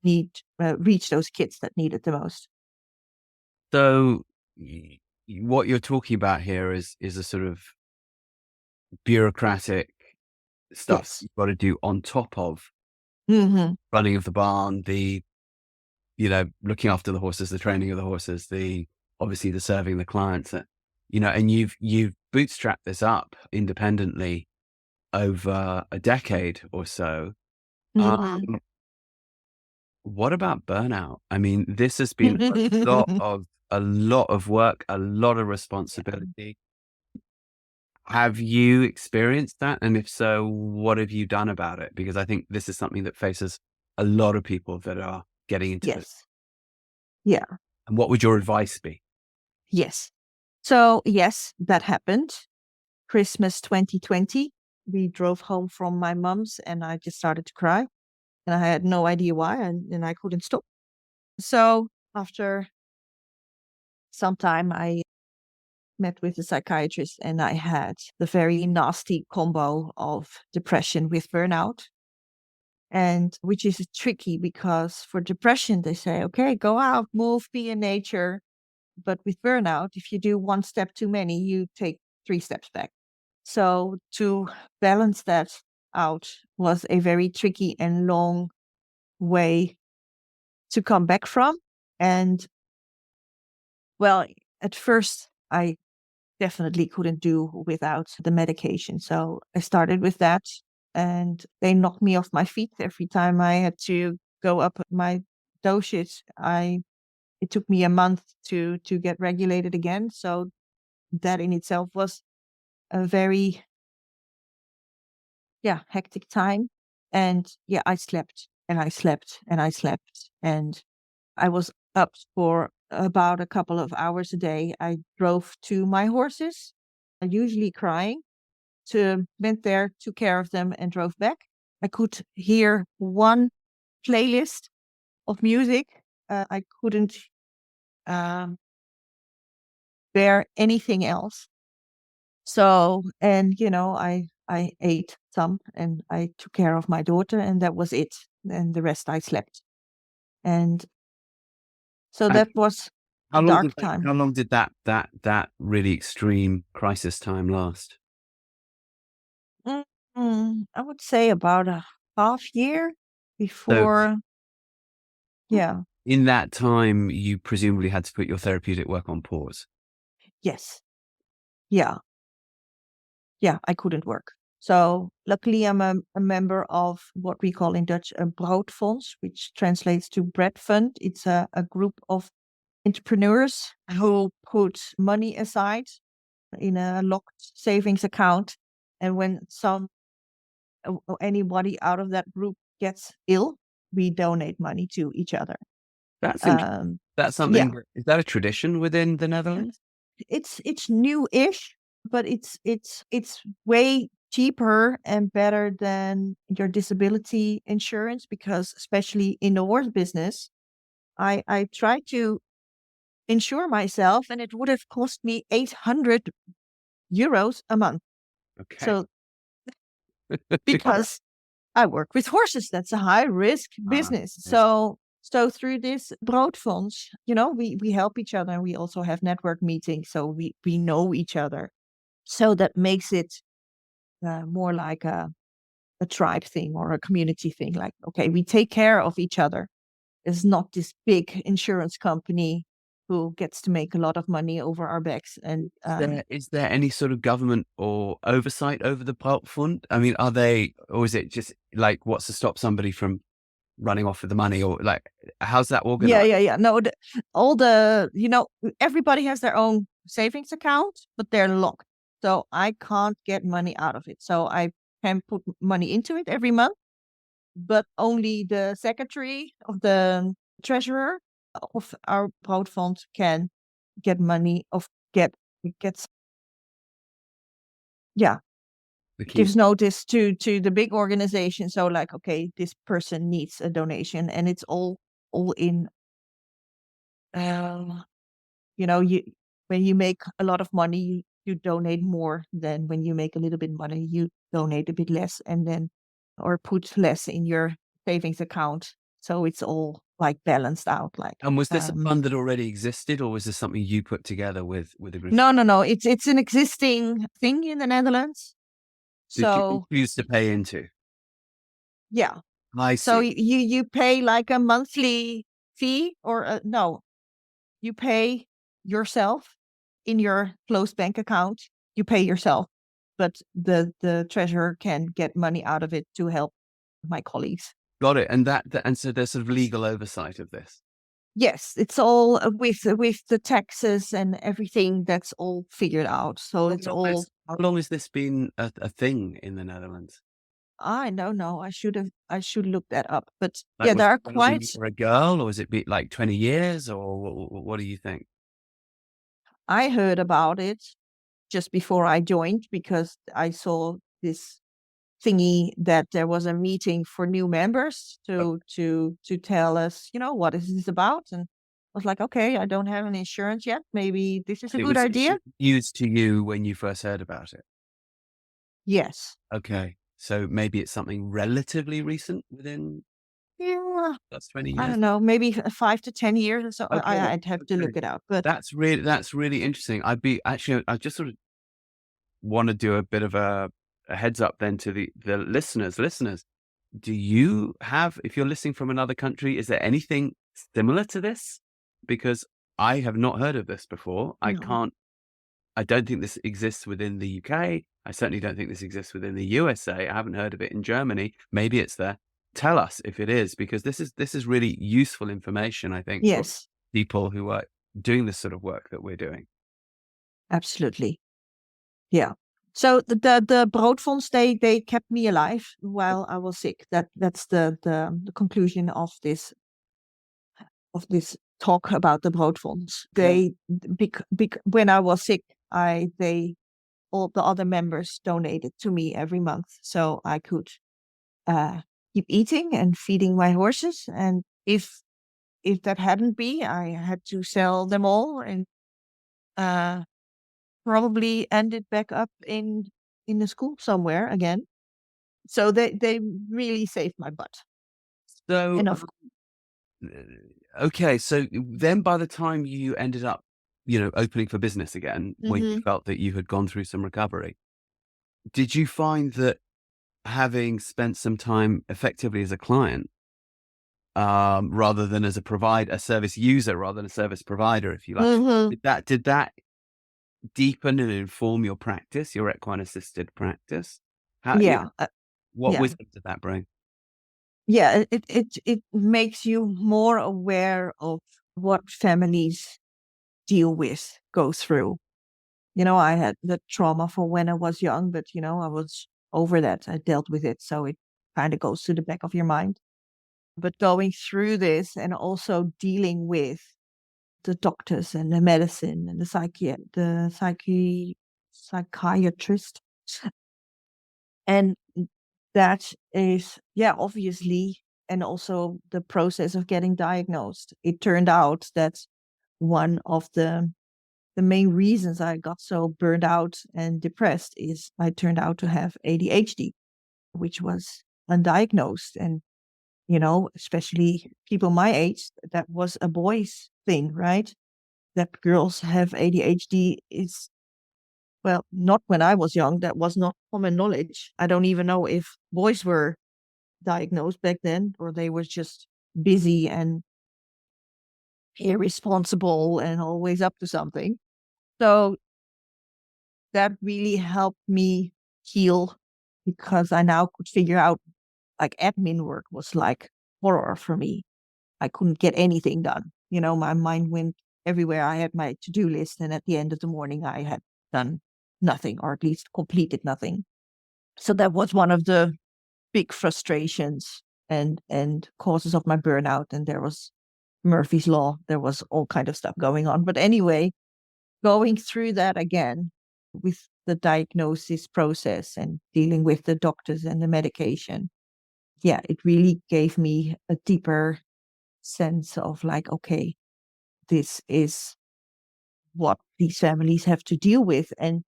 need reach those kids that need it the most. So what you're talking about here is a sort of bureaucratic stuff Yes. you've got to do on top of Mm-hmm. running of the barn, the, looking after the horses, the training of the horses, the, obviously the serving the clients, and you've bootstrapped this up independently over a decade or so. Mm-hmm. What about burnout? I mean, this has been a lot of work, a lot of responsibility. Have you experienced that? And if so, what have you done about it? Because I think this is something that faces a lot of people that are getting into this. Yes. Yeah. And what would your advice be? Yes. So yes, that happened. Christmas 2020, we drove home from my mom's and I just started to cry and I had no idea why and I couldn't stop. So after some time, I met with a psychiatrist and I had the very nasty combo of depression with burnout. And which is tricky because for depression, they say, okay, go out, move, be in nature. But with burnout, if you do one step too many, you take 3 steps back. So to balance that out was a very tricky and long way to come back from. And well, at first I definitely couldn't do without the medication. So I started with that, and they knocked me off my feet every time I had to go up my dosage. It took me a month to get regulated again. So that in itself was a very hectic time. And I slept and I slept and I slept, and I was up for about a couple of hours a day. I drove to my horses, usually crying, went there, took care of them, and drove back. I could hear one playlist of music. I couldn't um, bear anything else. So, and I ate some, and I took care of my daughter, and that was it. And the rest I slept. And so And that was a how long dark did time. how long did that really extreme crisis time last? I would say about a half year So before. Yeah. in that time, you presumably had to put your therapeutic work on pause. Yes. Yeah. Yeah. I couldn't work. So luckily, I'm a member of what we call in Dutch a broodfonds, which translates to bread fund. It's a group of entrepreneurs who put money aside in a locked savings account. And when anybody out of that group gets ill, we donate money to each other. That's interesting. Um, That's yeah, something. Is that a tradition within the Netherlands? it's new-ish, but it's way cheaper and better than your disability insurance, because especially in the horse business, I tried to insure myself, and it would have cost me 800 euros a month. Okay. So because I work with horses, that's a high risk Ah, business. yes. So through this broodfonds, we help each other, and we also have network meetings, so we know each other. So that makes it more like a tribe thing or a community thing. Like, okay, we take care of each other. It's not this big insurance company who gets to make a lot of money over our backs. And Is there any sort of government or oversight over the pulp fund? I mean, or is it just like what's to stop somebody from running off with the money, or like how's that organized? yeah. No, everybody has their own savings account, but they're locked. So I can't get money out of it. So I can put money into it every month, but only the secretary of the treasurer of our broad fund can get money of gets yeah The key. gives notice to the big organization. So like, okay, this person needs a donation, and it's all in um you when you make a lot of money, you donate more than when you make a little bit money, you donate a bit less, and then or put less in your savings account. So it's all like balanced out. Like, And was this a fund that already existed, or was this something you put together with a group? no, it's an existing thing in the Netherlands. Did you So choose to pay into? yeah, I so see. you pay like a monthly fee, or no, you pay yourself in your closed bank account. You pay yourself, but the treasurer can get money out of it to help my colleagues. Got it. And so there's sort of legal oversight of this. Yes, it's all with the taxes and everything. That's all figured out. So it's all. How long has this been a thing in the Netherlands? I don't know. I should look that up. But Like, yeah, was there are it when quite. you were a girl, or was it be like 20 years, or what do you think? I heard about it just before I joined, because I saw this thingy that there was a meeting for new members Okay. to tell us, what is this about? And I was like, okay, I don't have an insurance yet. Maybe this is a It good was idea. news to you when you first heard about it. Yes. Okay. So maybe it's something relatively recent within Yeah. that's 20 I years. don't know, maybe 5 to 10 years or so. Okay. I'd have to Okay. look it up, but That's really interesting. I just sort of want to do a bit of a heads up then to the listeners. Listeners, do you have, if you're listening from another country, is there anything similar to this? Because I have not heard of this before. I no. can't I don't think this exists within the UK. I certainly don't think this exists within the USA. I haven't heard of it in Germany. Maybe it's there. Tell us if it is, because this is really useful information, I think, for Yes, people who are doing this sort of work that we're doing. absolutely. Yeah. So the broodfonds, they kept me alive while I was sick. That's the conclusion of this talk about the broodfonds. Yeah. When I was sick, they all the other members donated to me every month, so I could uh, keep eating and feeding my horses. And if that hadn't be, I had to sell them all and uh, probably ended back up in the school somewhere again. So they really saved my butt. So, And of okay. So then by the time you ended up, opening for business again, when you Mhm. felt that you had gone through some recovery, did you find that having spent some time effectively as a client, rather than as a service user rather than a service provider, if you like, Mhm. did that deepen and inform your practice, your equine assisted practice? How, Yeah, what yeah, wisdom did that bring? yeah. It makes you more aware of what families deal with, go through. I had the trauma for when I was young, but I was over that. I dealt with it, so it kind of goes to the back of your mind. But going through this and also dealing with the doctors and the medicine and psychiatrist, and that is, yeah, obviously, and also the process of getting diagnosed. It turned out that one of the main reasons I got so burned out and depressed is I turned out to have ADHD, which was undiagnosed. And, especially people my age, that was a boy's thing, right? That girls have ADHD is, well, not when I was young. That was not common knowledge. I don't even know if boys were diagnosed back then or they were just busy and irresponsible and always up to something. So that really helped me heal because I now could figure out, like, admin work was like horror for me. I couldn't get anything done. My mind went everywhere. I had my to-do list, and at the end of the morning, I had done nothing, or at least completed nothing. So that was one of the big frustrations and causes of my burnout. And there was Murphy's Law. There was all kind of stuff going on. But anyway, going through that again with the diagnosis process and dealing with the doctors and the medication, yeah, it really gave me a deeper sense of, like, okay, this is what these families have to deal with. And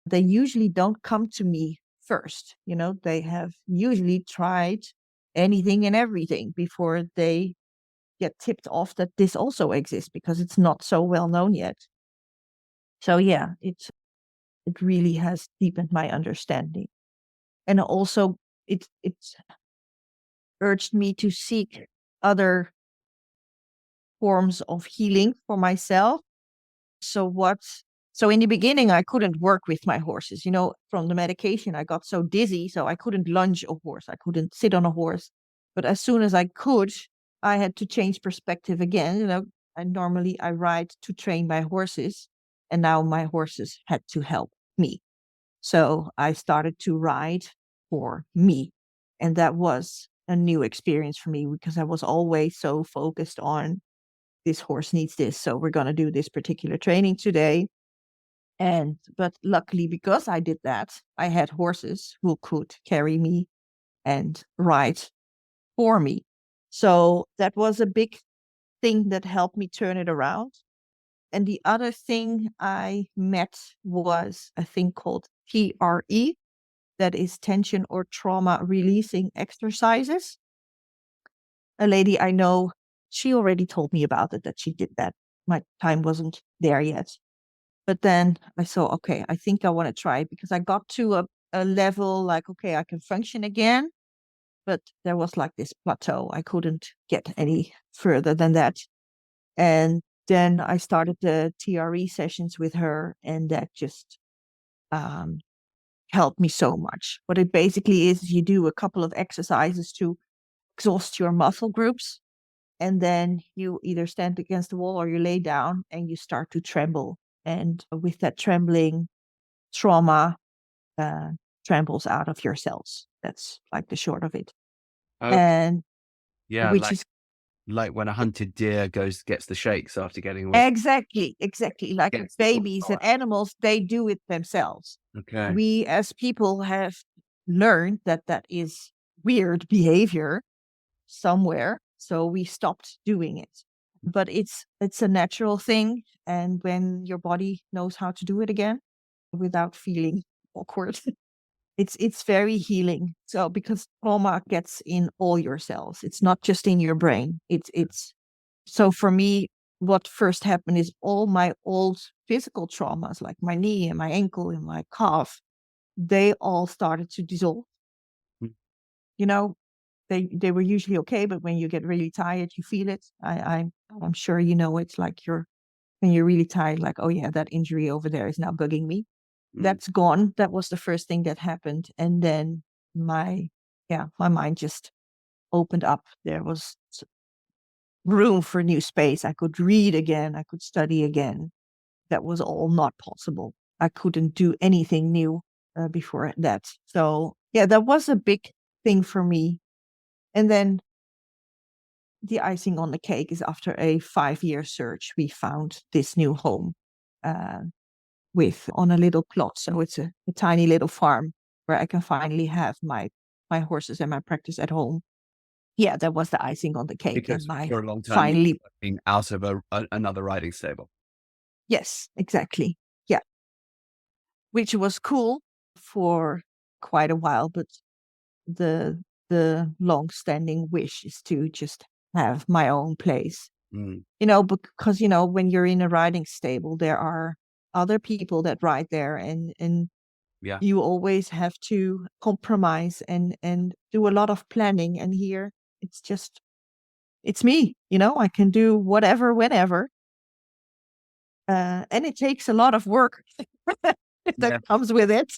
they usually don't come to me first. They have usually tried anything and everything before they get tipped off that this also exists because it's not so well known yet. So yeah, it really has deepened my understanding. And also it urged me to seek other forms of healing for myself. So what so in the beginning I couldn't work with my horses. From the medication I got so dizzy, so I couldn't lunge a horse. I couldn't sit on a horse. But as soon as I could, I had to change perspective again. I ride to train my horses, and now my horses had to help me. So I started to ride for me. And that was a new experience for me because I was always so focused on this horse needs this. So we're going to do this particular training today. But luckily, because I did that, I had horses who could carry me and ride for me. So that was a big thing that helped me turn it around. And the other thing I met was a thing called TRE, that is tension or trauma releasing exercises. A lady I know, she already told me about it, that she did that. My time wasn't there yet. But then I saw, okay, I think I want to try it because I got to a level like, okay, I can function again. But there was like this plateau. I couldn't get any further than that. And then I started the TRE sessions with her, and that just helped me so much. What it basically is, you do a couple of exercises to exhaust your muscle groups, and then you either stand against the wall or you lay down and you start to tremble. And with that trembling, trauma trembles out of your cells. That's like the short of it. Okay. And Yeah, which is like when a hunted deer gets the shakes after getting away. exactly like Gets the babies and bullseye. animals, they do it themselves. Okay. We as people have learned that that is weird behavior somewhere, so we stopped doing it. But it's a natural thing, and when your body knows how to do it again without feeling awkward, it's very healing. So because trauma gets in all your cells, it's not just in your brain. It's so for me, what first happened is all my old physical traumas, like my knee and my ankle and my calf, they all started to dissolve. Mm. You know, they were usually okay, but when you get really tired, you feel it. I'm sure you know it's like when you're really tired, like, oh yeah, that injury over there is now bugging me. That's gone. That was the first thing that happened. And then my mind just opened up. There was room for new space. I could read again. I could study again. That was all not possible. I couldn't do anything new before that. So yeah, that was a big thing for me. And then the icing on the cake is after a 5-year search, we found this new home uh, on a little plot. So it's a tiny little farm where I can finally have my horses and my practice at home. Yeah, that was the icing on the cake. Because And my for a long time, finally, being out of another riding stable. yes, exactly. Yeah, which was cool for quite a while, but the long-standing wish is to just have my own place. Mm. Because when you're in a riding stable, there are other people that ride there, and Yeah. you always have to compromise and do a lot of planning. And here it's me, I can do whatever, whenever. And it takes a lot of work that comes with it.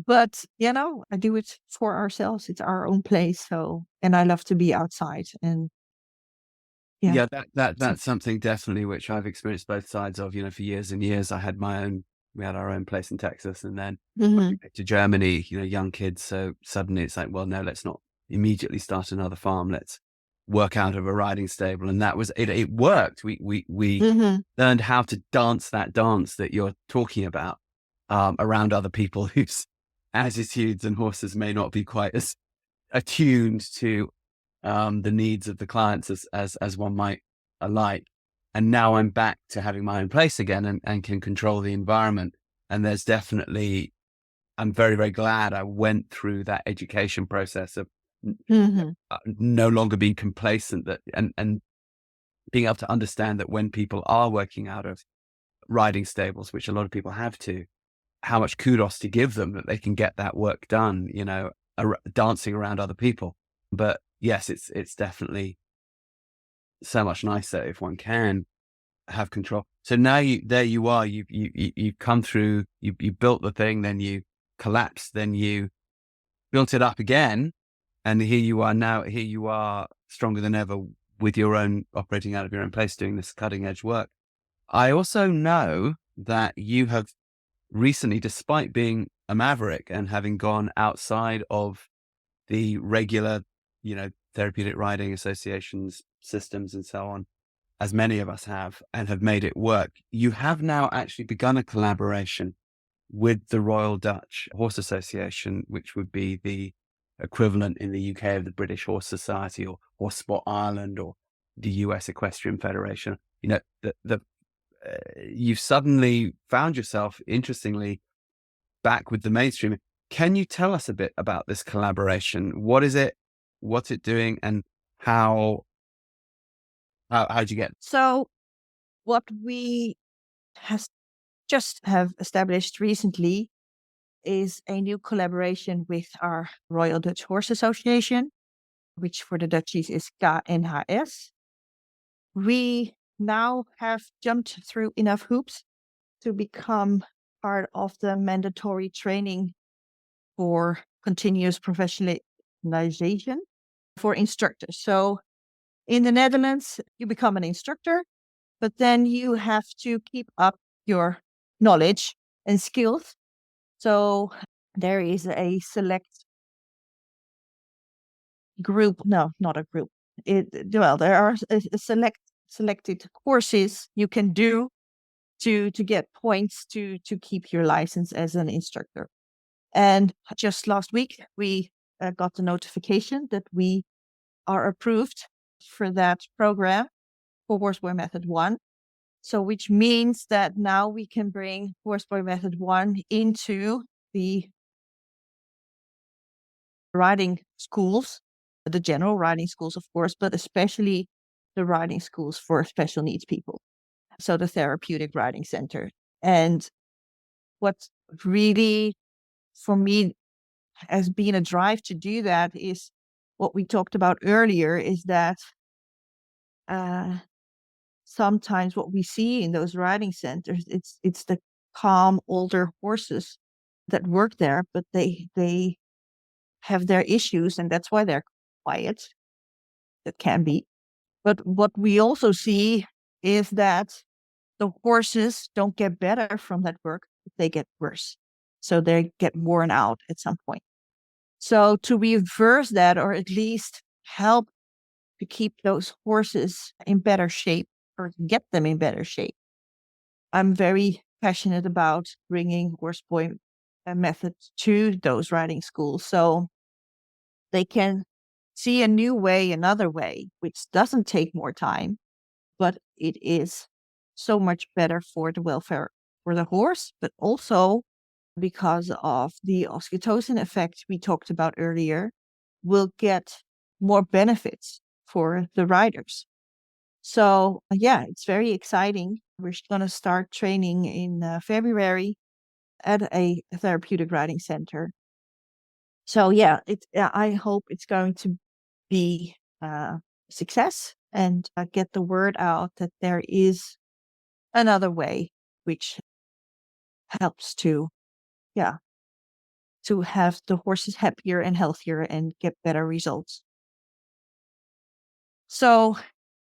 But, I do it for ourselves. It's our own place. So, and I love to be outside. And Yeah, that's something definitely which I've experienced both sides of. For years and years, we had our own place in Texas, and then to Germany, young kids. So suddenly it's like, well, no, let's not immediately start another farm. Let's work out of a riding stable. And that was it. It worked. We learned how to dance that dance that you're talking about around other people whose attitudes and horses may not be quite as attuned to the needs of the clients as one might like. And now I'm back to having my own place again and can control the environment. And there's definitely, I'm very, very glad I went through that education process of no longer being complacent and being able to understand that when people are working out of riding stables, which a lot of people have to, how much kudos to give them that they can get that work done, dancing around other people. But yes, it's definitely so much nicer if one can have control. So now there you are, you've come through, you built the thing, then you collapsed, then you built it up again. And here you are now, here you are stronger than ever with your own, operating out of your own place, doing this cutting edge work. I also know that you have recently, despite being a maverick and having gone outside of the regular, therapeutic riding associations, systems, and so on, as many of us have, and have made it work, you have now actually begun a collaboration with the Royal Dutch Horse Association, which would be the equivalent in the UK of the British Horse Society or Horse Sport Ireland or the US Equestrian Federation. You've suddenly found yourself, interestingly, back with the mainstream. Can you tell us a bit about this collaboration? What is it? What's it doing? And how'd you get? So what we just have established recently is a new collaboration with our Royal Dutch Horse Association, which for the Dutchies is KNHS. We now have jumped through enough hoops to become part of the mandatory training for continuous professionalization for instructors. So in the Netherlands, you become an instructor, but then you have to keep up your knowledge and skills. So there is a select group, no, not a group. There are selected courses you can do to get points to keep your license as an instructor. And just last week, we got the notification that we are approved for that program for Horseboy Method 1. So which means that now we can bring Horseboy Method 1 into the riding schools, the general riding schools, of course, but especially the riding schools for special needs people. So the Therapeutic Riding Center. And what really, for me, has been a drive to do that is what we talked about earlier, is that sometimes what we see in those riding centers, it's the calm older horses that work there, but they have their issues, and that's why they're quiet. That can be. But what we also see is that the horses don't get better from that work, they get worse. So they get worn out at some point. So to reverse that, or at least help to keep those horses in better shape, or get them in better shape, I'm very passionate about bringing Horseboy method to those riding schools, so they can see a new way, another way, which doesn't take more time, but it is so much better for the welfare for the horse, but also because of the oxytocin effect we talked about earlier, will get more benefits for the riders. So yeah, it's very exciting. We're going to start training in February at a therapeutic riding center. So yeah, I hope it's going to be a success and get the word out that there is another way, which helps to, yeah, to have the horses happier and healthier and get better results. So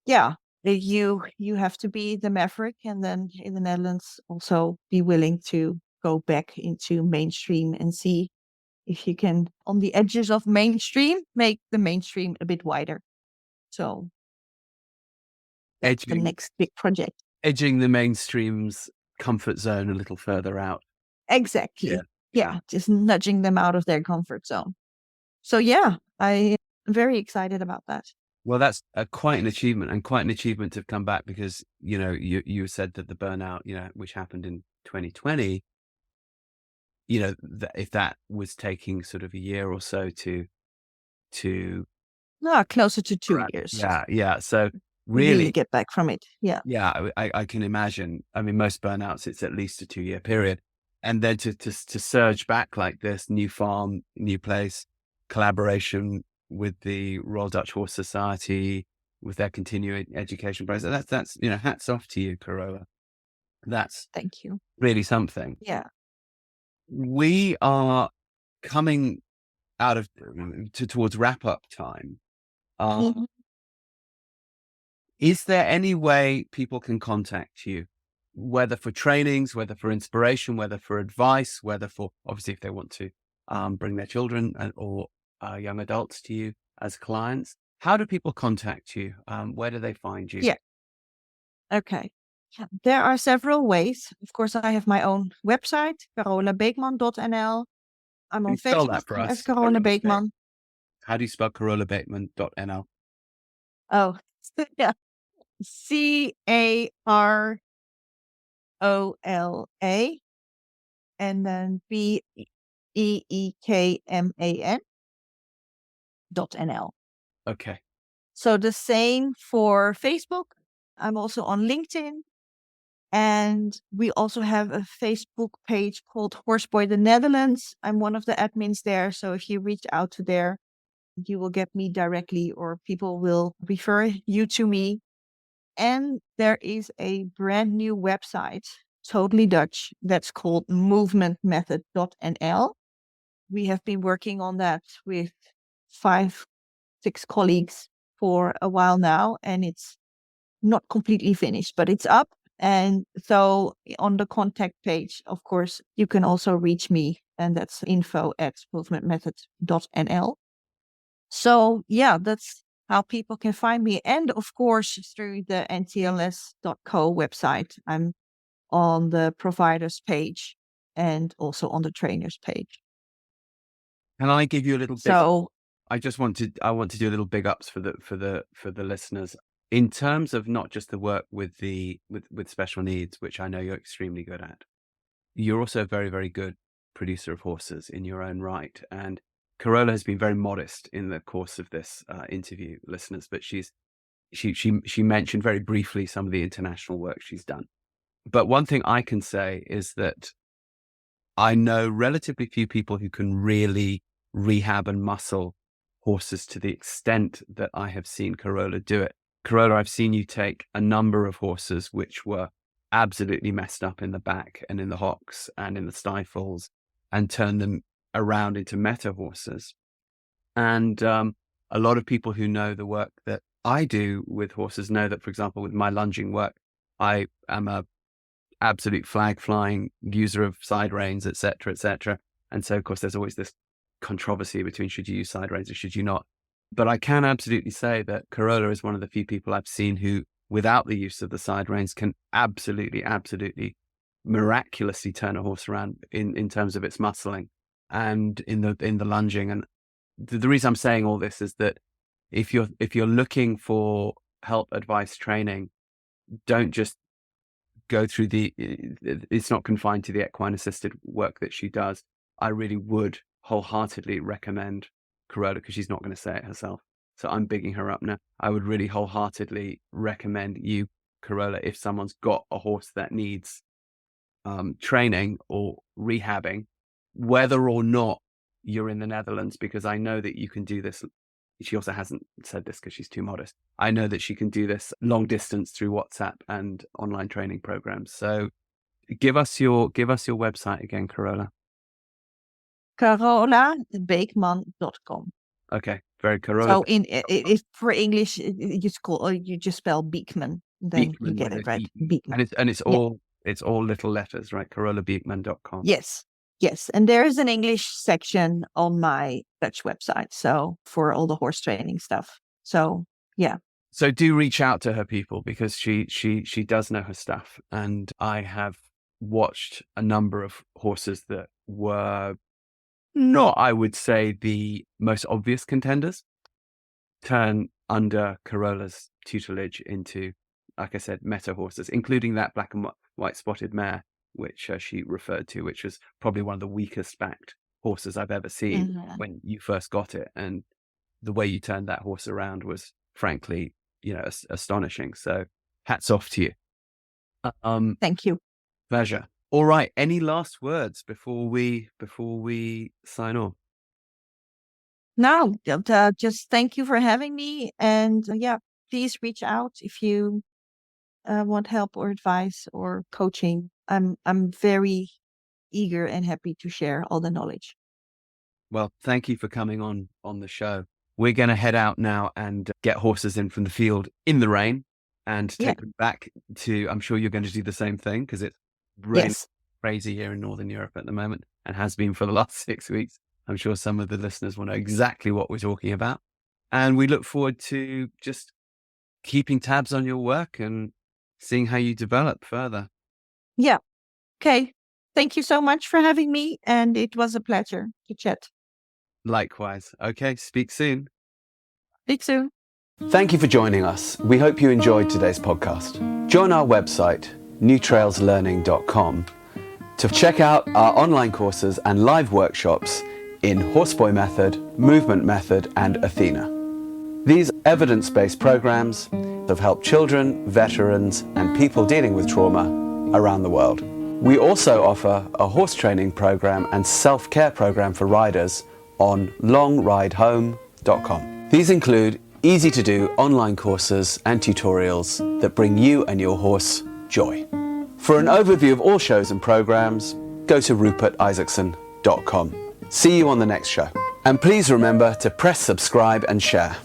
yeah, you have to be the maverick, and then in the Netherlands also be willing to go back into mainstream and see if you can, on the edges of mainstream, make the mainstream a bit wider. So that's the next big project. Edging the mainstream's comfort zone a little further out. Exactly. Yeah, just nudging them out of their comfort zone. So yeah, I'm very excited about that. Well, that's quite an achievement, and quite an achievement to come back, because, you know, you said that the burnout, you know, which happened in 2020, you know, if that was taking sort of a year or so to No, closer to 2 years. Yeah. So really get back from it. Yeah. Yeah, I can imagine. I mean, most burnouts, it's at least a 2-year period. And then to surge back like this, new farm, new place, collaboration with the Royal Dutch Horse Society, with their continuing education process. That's, you know, hats off to you, Carola. That's Thank you. really something. Yeah. We are coming out of towards wrap up time. Mhm. Is there any way people can contact you, whether for trainings, whether for inspiration, whether for advice, whether for, obviously, if they want to bring their children or young adults to you as clients? How do people contact you? Where do they find you? Yeah. Okay. Yeah. There are several ways. Of course, I have my own website, carolabeekman.nl. I'm on Spell that Facebook for us. as Carola Beekman. How do you spell carolabeekman.nl? Oh, yeah. CAROLA and then BEEKMAN.nl. Okay. So the same for Facebook. I'm also on LinkedIn. And we also have a Facebook page called Horseboy the Netherlands. I'm one of the admins there. So if you reach out to there, you will get me directly, or people will refer you to me. And there is a brand new website, totally Dutch, that's called movementmethod.nl. We have been working on that with 5, 6 colleagues for a while now, and it's not completely finished, but it's up. And so on the contact page, of course, you can also reach me, and that's info@movementmethod.nl. So yeah, that's how people can find me. And of course, through the ntls.co website, I'm on the providers page and also on the trainers page. Can I give you a little big? So I want to do a little big ups for the listeners in terms of not just the work with special needs, which I know you're extremely good at. You're also a very, very good producer of horses in your own right. And Carola has been very modest in the course of this interview, listeners, but she mentioned very briefly some of the international work she's done. But one thing I can say is that I know relatively few people who can really rehab and muscle horses to the extent that I have seen Carola do it. Carola, I've seen you take a number of horses which were absolutely messed up in the back and in the hocks and in the stifles and turn them around into meta horses. And a lot of people who know the work that I do with horses know that, for example, with my lunging work, I am a absolute flag flying user of side reins, etc., etc. And so, of course, there's always this controversy between should you use side reins or should you not. But I can absolutely say that Carola is one of the few people I've seen who, without the use of the side reins, can absolutely miraculously turn a horse around in terms of its muscling and in the lunging. And the reason I'm saying all this is that if you're looking for help, advice, training, don't just go through it's not confined to the equine assisted work that she does. I really would wholeheartedly recommend Carola, because she's not going to say it herself. So I'm bigging her up now. I would really wholeheartedly recommend you, Carola, if someone's got a horse that needs training or rehabbing, whether or not you're in the Netherlands, because I know that you can do this. She also hasn't said this because she's too modest. I know that she can do this long distance through WhatsApp and online training programs. So give us your website again, Carola. CarolaBeekman.com. Okay, very Carola. So if for English you just spell Beekman, then Beekman, you get it right. Beekman. And it's all little letters, right? CarolaBeekman.com. Yes. And there is an English section on my Dutch website, so for all the horse training stuff. So yeah. So do reach out to her, people, because she does know her stuff. And I have watched a number of horses that were not, I would say, the most obvious contenders turn under Carola's tutelage into, like I said, meta horses, including that black and white spotted mare, which she referred to, which was probably one of the weakest backed horses I've ever seen when you first got it. And the way you turned that horse around was, frankly, astonishing. So hats off to you. Thank you. Pleasure. All right. Any last words before we sign off? No, just thank you for having me. And please reach out if you want help or advice or coaching. I'm very eager and happy to share all the knowledge. Well, thank you for coming on the show. We're going to head out now and get horses in from the field in the rain and take them back to, I'm sure you're going to do the same thing because it's raining crazy here in Northern Europe at the moment and has been for the last 6 weeks. I'm sure some of the listeners will know exactly what we're talking about. And we look forward to just keeping tabs on your work and seeing how you develop further. Yeah. Okay. Thank you so much for having me. And it was a pleasure to chat. Likewise. Okay. Speak soon. Speak soon. Thank you for joining us. We hope you enjoyed today's podcast. Join our website, newtrailslearning.com, to check out our online courses and live workshops in Horseboy Method, Movement Method, and Athena. These evidence-based programs have helped children, veterans, and people dealing with trauma around the world. We also offer a horse training program and self-care program for riders on longridehome.com. These include easy to do online courses and tutorials that bring you and your horse joy. For an overview of all shows and programs, go to rupertisaacson.com. See you on the next show. And please remember to press subscribe and share.